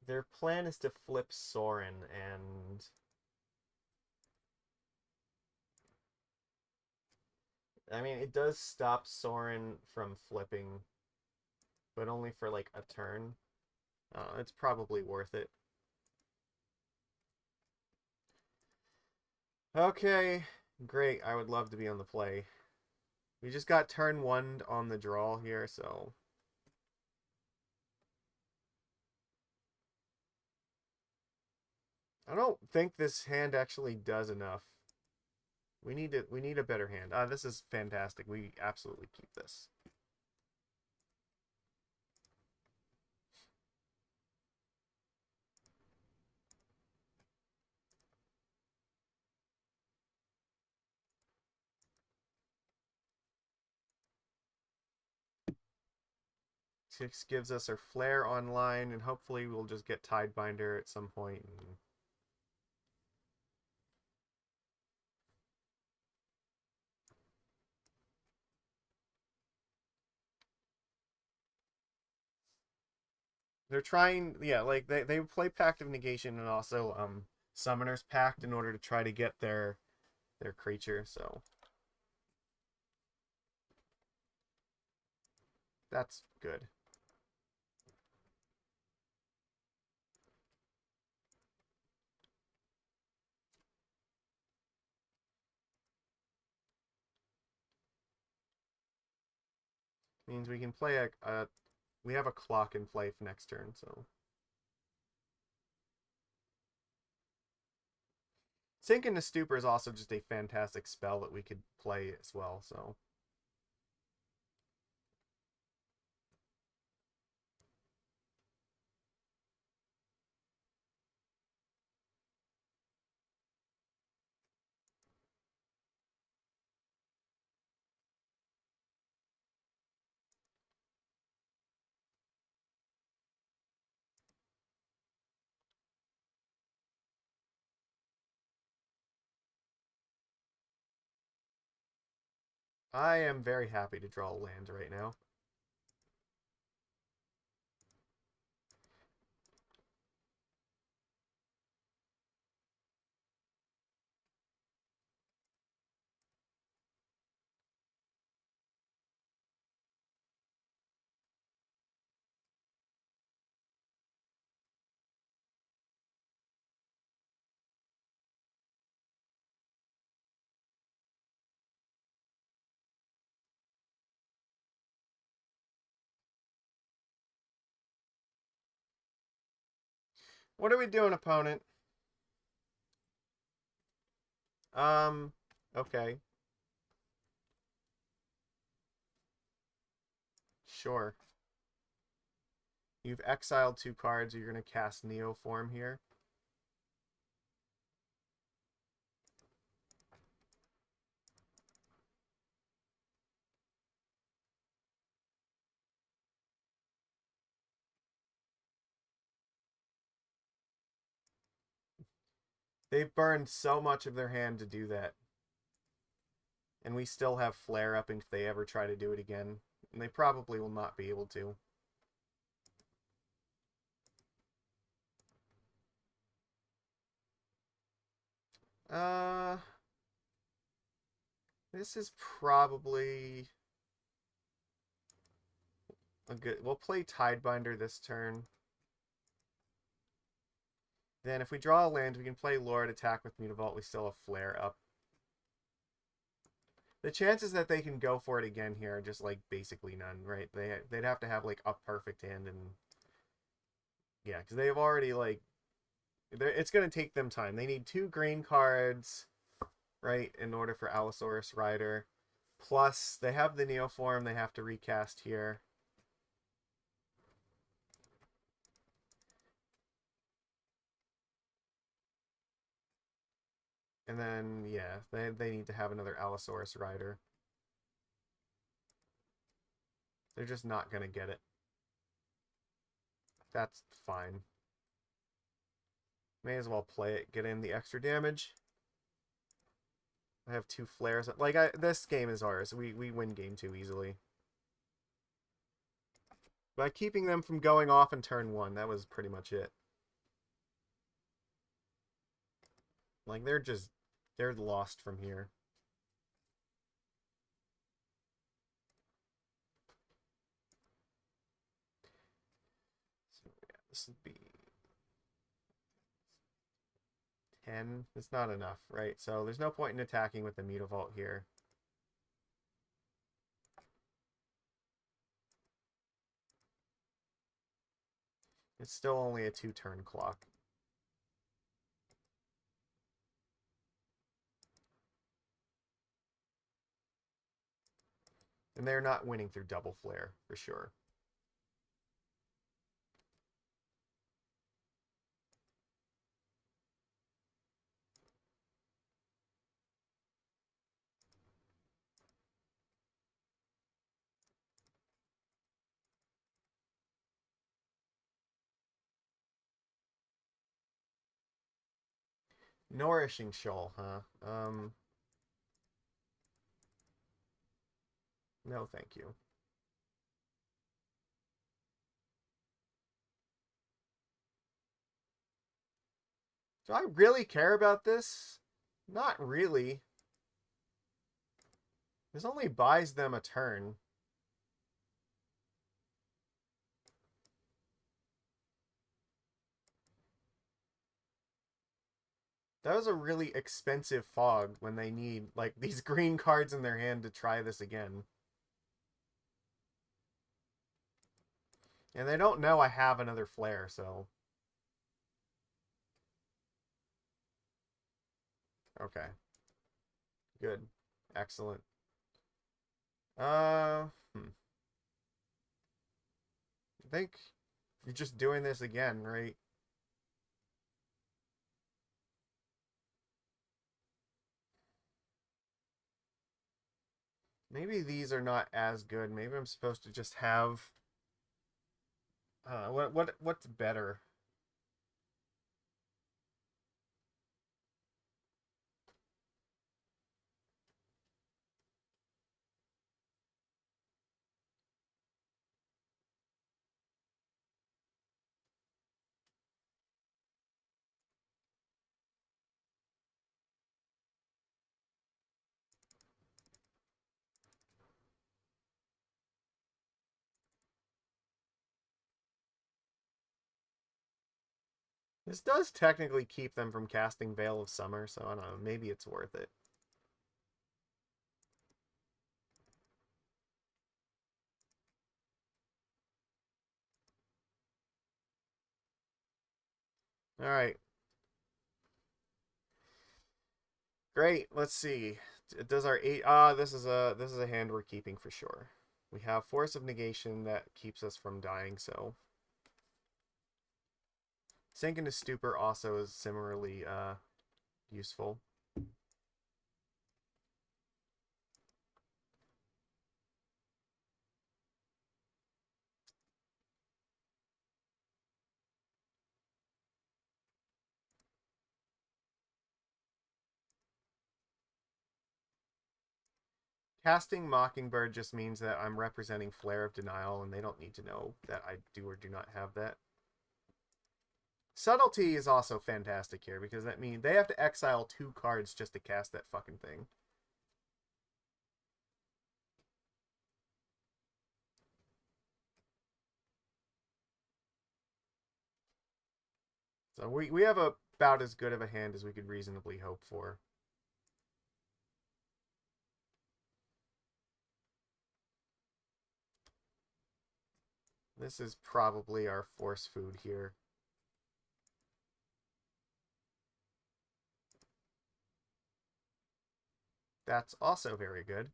Their plan is to flip Soaring, and I mean it does stop Soaring from flipping, but only for like a turn. It's probably worth it. Okay, great. I would love to be on the play. We just got turn 1 on the draw here, so I don't think this hand actually does enough. We need a better hand. This is fantastic. We absolutely keep this. Six gives us our Flare online, and hopefully we'll just get Tidebinder at some point. And they're trying, yeah, like they play Pact of Negation and also Summoner's Pact in order to try to get their creature. So that's good. Means we can play a we have a clock in play for next turn, so Sink into Stupor is also just a fantastic spell that we could play as well, so I am very happy to draw a land right now. What are we doing, opponent? Okay. Sure. You've exiled 2 cards. You're going to cast Neoform here. They've burned so much of their hand to do that. And we still have Flare up if they ever try to do it again. And they probably will not be able to. This is probably a good... We'll play Tidebinder this turn. Then if we draw a land, we can play Lord, attack with Mutavault. We still have Flare up. The chances that they can go for it again here are just, like, basically none, right? They'd have to have, like, a perfect hand and... Yeah, because they've already, like... It's going to take them time. They need 2 green cards, right, in order for Allosaurus Rider. Plus, they have the Neoform they have to recast here. And then, yeah, they need to have another Allosaurus Rider. They're just not going to get it. That's fine. May as well play it, get in the extra damage. I have 2 flares. Like, this game is ours. We win game 2 easily. By keeping them from going off in turn 1, that was pretty much it. Like, they're lost from here. So, yeah, this would be 10. It's not enough, right? So there's no point in attacking with the Mutavault here. It's still only a 2-turn clock. And they're not winning through double flare, for sure. Nourishing Shoal, huh? No, thank you. Do I really care about this? Not really. This only buys them a turn. That was a really expensive fog when they need, like, these green cards in their hand to try this again. And they don't know I have another flare, so... Okay. Good. Excellent. I think you're just doing this again, right? Maybe these are not as good. Maybe I'm supposed to just have... what's better? This does technically keep them from casting Veil of Summer, so I don't know, maybe it's worth it. Alright. Great, let's see. Does our 8... this is a hand we're keeping for sure. We have Force of Negation that keeps us from dying, so... Sink into Stupor also is similarly useful. Casting Mockingbird just means that I'm representing Flare of Denial, and they don't need to know that I do or do not have that. Subtlety is also fantastic here, because that means they have to exile 2 cards just to cast that fucking thing. So we have about as good of a hand as we could reasonably hope for. This is probably our force food here. That's also very good.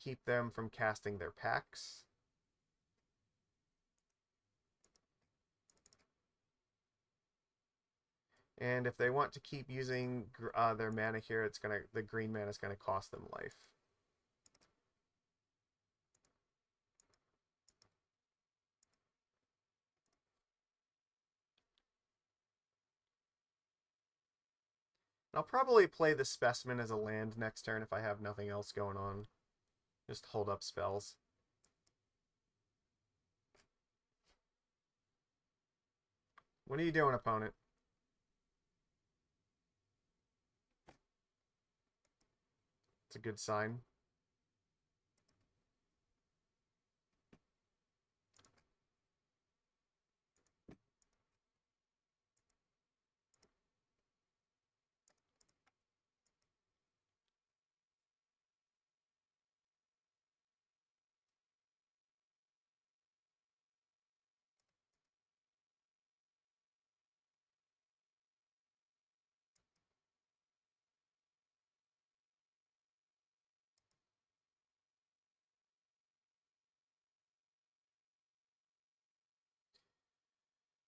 Keep them from casting their packs. And if they want to keep using their mana here, the green mana is gonna cost them life. I'll probably play the Specimen as a land next turn if I have nothing else going on. Just hold up spells. What are you doing, opponent? It's a good sign.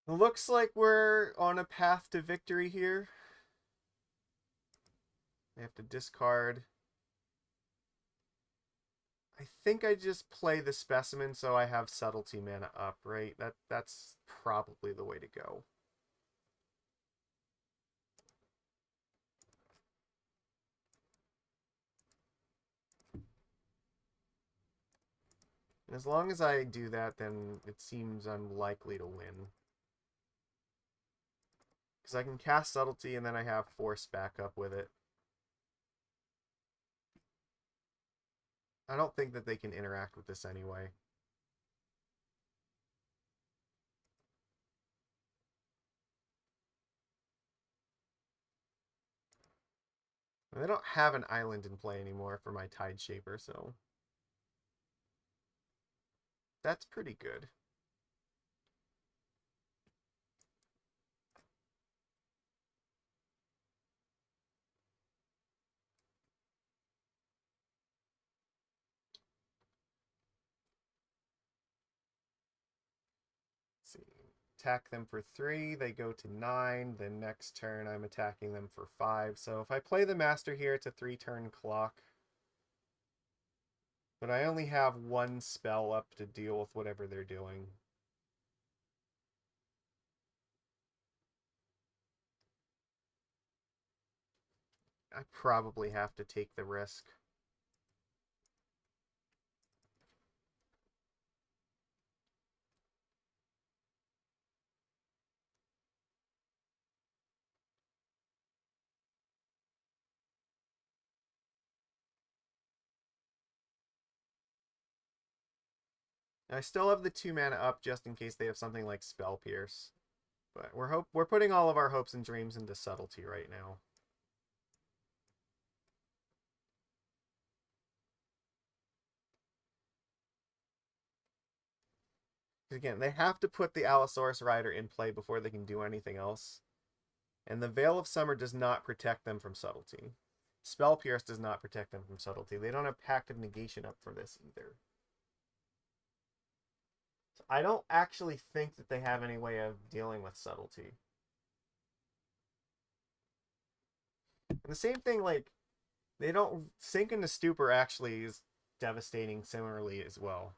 Looks like we're on a path to victory here. I have to discard. I think I just play the Specimen so I have Subtlety mana up, right? That's probably the way to go. And as long as I do that, then it seems unlikely to win. Because I can cast Subtlety and then I have Force backup with it. I don't think that they can interact with this anyway. They don't have an island in play anymore for my Tide Shaper, so that's pretty good. Let's see. Attack them for 3, they go to 9. Then next turn I'm attacking them for 5. So if I play the Master here, it's a 3-turn clock. But I only have 1 spell up to deal with whatever they're doing. I probably have to take the risk. I still have the 2 mana up just in case they have something like Spell Pierce. But we're putting all of our hopes and dreams into Subtlety right now. Again, they have to put the Allosaurus Rider in play before they can do anything else. And the Veil of Summer does not protect them from Subtlety. Spell Pierce does not protect them from Subtlety. They don't have Pact of Negation up for this either. So I don't actually think that they have any way of dealing with Subtlety. And the same thing, like, they don't... Sink into Stupor actually is devastating similarly as well.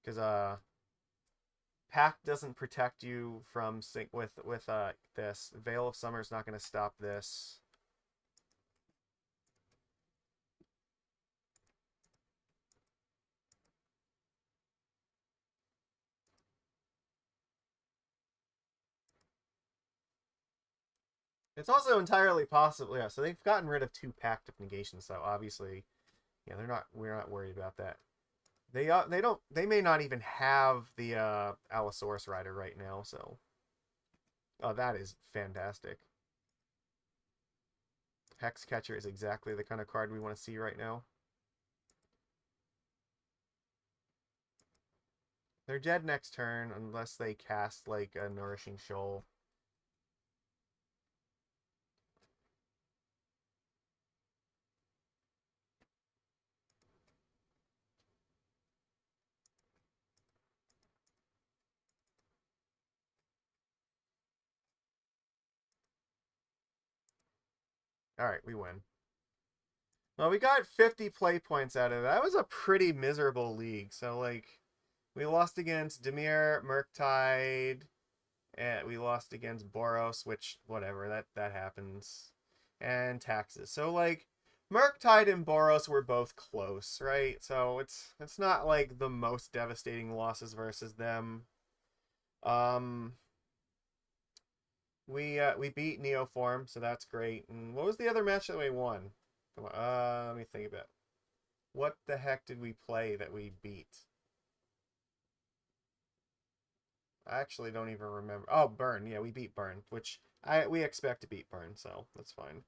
Because, Pact doesn't protect you from sync with this. Veil of Summer is not going to stop this. It's also entirely possible, yeah. So they've gotten rid of 2 Pact of Negation, so obviously, yeah, we're not worried about that. They may not even have the Allosaurus Rider right now, so oh, that is fantastic. Hexcatcher is exactly the kind of card we want to see right now. They're dead next turn unless they cast like a Nourishing Shoal. Alright, we win. Well, we got 50 play points out of it. That was a pretty miserable league. So, like, we lost against Dimir, Murktide, and we lost against Boros, which, whatever, that happens. And Taxes. So, like, Murktide and Boros were both close, right? So, it's not, like, the most devastating losses versus them. We beat Neoform, so that's great. And what was the other match that we won? Come on, let me think about it. What the heck did we play that we beat? I actually don't even remember. Oh, Burn. Yeah, we beat Burn, which we expect to beat Burn, so that's fine.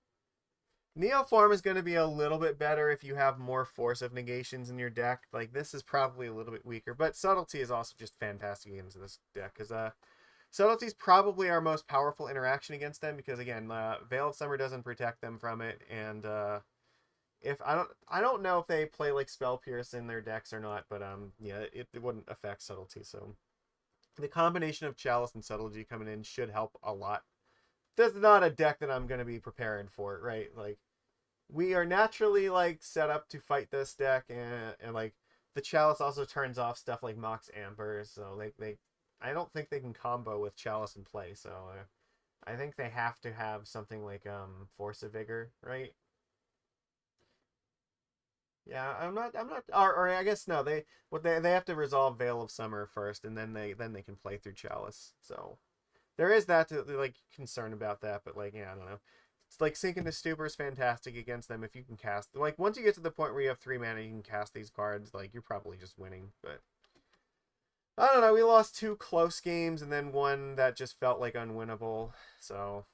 Neoform is going to be a little bit better if you have more Force of Negations in your deck. Like, this is probably a little bit weaker, but Subtlety is also just fantastic against this deck, because Subtlety is probably our most powerful interaction against them, because, again, Veil of Summer doesn't protect them from it, and if I don't know if they play like Spell Pierce in their decks or not, but yeah, it wouldn't affect Subtlety. So the combination of Chalice and Subtlety coming in should help a lot. This is not a deck that I'm going to be preparing for, right? Like, we are naturally like set up to fight this deck, and like the Chalice also turns off stuff like Mox Amber, so like I don't think they can combo with Chalice in play. So I think they have to have something like Force of Vigor, right? Yeah, or I guess no, they have to resolve Veil of Summer first, and then they can play through Chalice. So there is that to like concern about that, but like yeah, I don't know. It's like Sink into Stupor is fantastic against them if you can cast. Like once you get to the point where you have 3 mana, you can cast these cards. Like you're probably just winning, but I don't know. We lost 2 close games and then one that just felt like unwinnable. So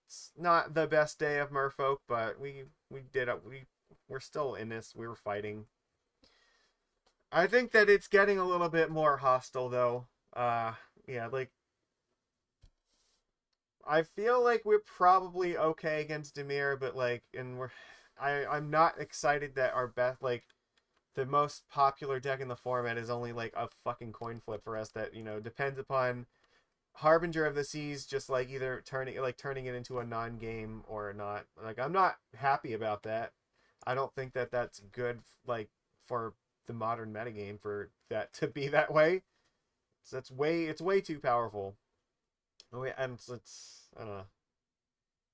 it's not the best day of Merfolk, but we did it. We're still in this. We were fighting. I think that it's getting a little bit more hostile though. Yeah, like I feel like we're probably okay against Dimir, but like, and I'm not excited that our best, like, the most popular deck in the format is only like a fucking coin flip for us that, you know, depends upon Harbinger of the Seas just like either turning it into a non-game or not. Like, I'm not happy about that. I don't think that that's good, like, for the modern metagame for that to be that way. So it's way too powerful. And it's I don't know.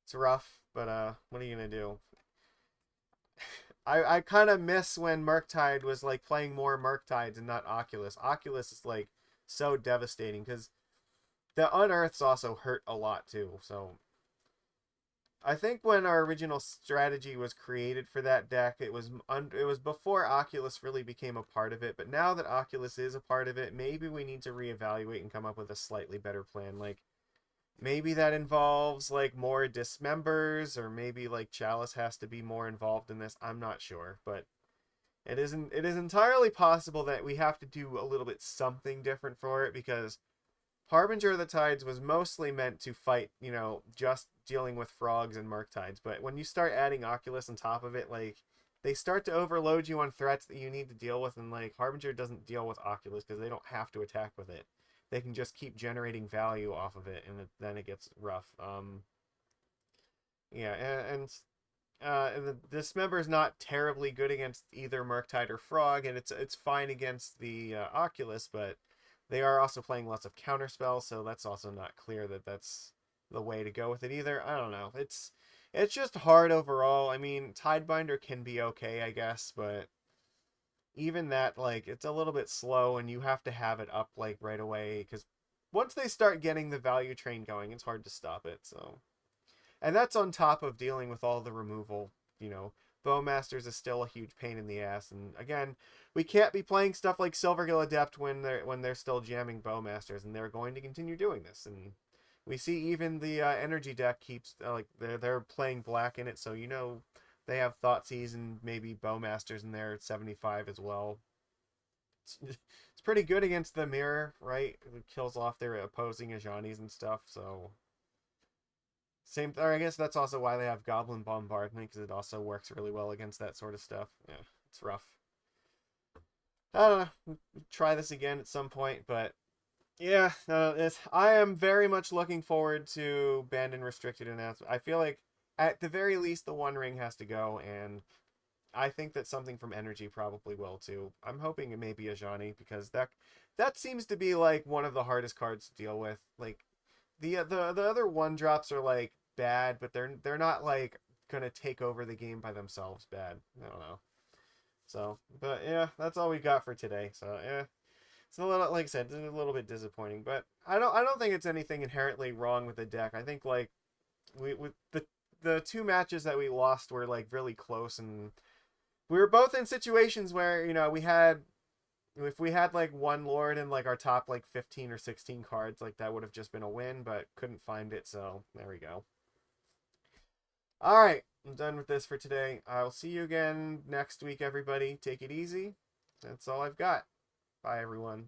It's rough, but what are you gonna do? I kind of miss when Murktide was like playing more Murktides and not Oculus. Oculus is like so devastating because the Unearths also hurt a lot too. So I think when our original strategy was created for that deck, it was before Oculus really became a part of it. But now that Oculus is a part of it, maybe we need to reevaluate and come up with a slightly better plan. Like maybe that involves like more dismembers, or maybe like Chalice has to be more involved in this. I'm not sure, but it is entirely possible that we have to do a little bit something different for it, because Harbinger of the Tides was mostly meant to fight, just dealing with frogs and Murktides. But when you start adding Oculus on top of it, like, they start to overload you on threats that you need to deal with, and like Harbinger doesn't deal with Oculus because they don't have to attack with it. They can just keep generating value off of it, and then it gets rough. Yeah, and the Dismember is not terribly good against either Murktide or Frog, and it's fine against the Oculus, but they are also playing lots of counterspells, so that's also not clear that that's the way to go with it either. I don't know. It's just hard overall. I mean, Tidebinder can be okay, I guess, but even that, like, it's a little bit slow, and you have to have it up like right away, because once they start getting the value train going, it's hard to stop it. So, and that's on top of dealing with all the removal. You know, Bowmasters is still a huge pain in the ass, and again, we can't be playing stuff like Silvergill Adept when they're still jamming Bowmasters, and they're going to continue doing this. And we see even the energy deck keeps like they're playing black in it, so they have Thoughtseize and maybe Bowmasters in there at 75 as well. It's pretty good against the mirror, right? It kills off their opposing Ajanis and stuff, so same. Or I guess that's also why they have Goblin Bombardment, because it also works really well against that sort of stuff. Yeah, it's rough. I don't know. Try this again at some point, but yeah, I am very much looking forward to Banned and Restricted announcement. I feel like at the very least the One Ring has to go, and I think that something from Energy probably will too. I'm hoping it may be Ajani, because that seems to be like one of the hardest cards to deal with. Like the other one drops are like bad, but they're not like gonna take over the game by themselves bad. I don't know. So, but yeah, that's all we got for today. So yeah, it's a little, like I said, it's a little bit disappointing, but I don't think it's anything inherently wrong with the deck. I think like we with the two matches that we lost were like really close, and we were both in situations where we had, if we had like one Lord and like our top like 15 or 16 cards, like that would have just been a win, but couldn't find it, so there we go. All right, I'm done with this for today. I'll see you again next week, everybody. Take it easy. That's all I've got. Bye, everyone.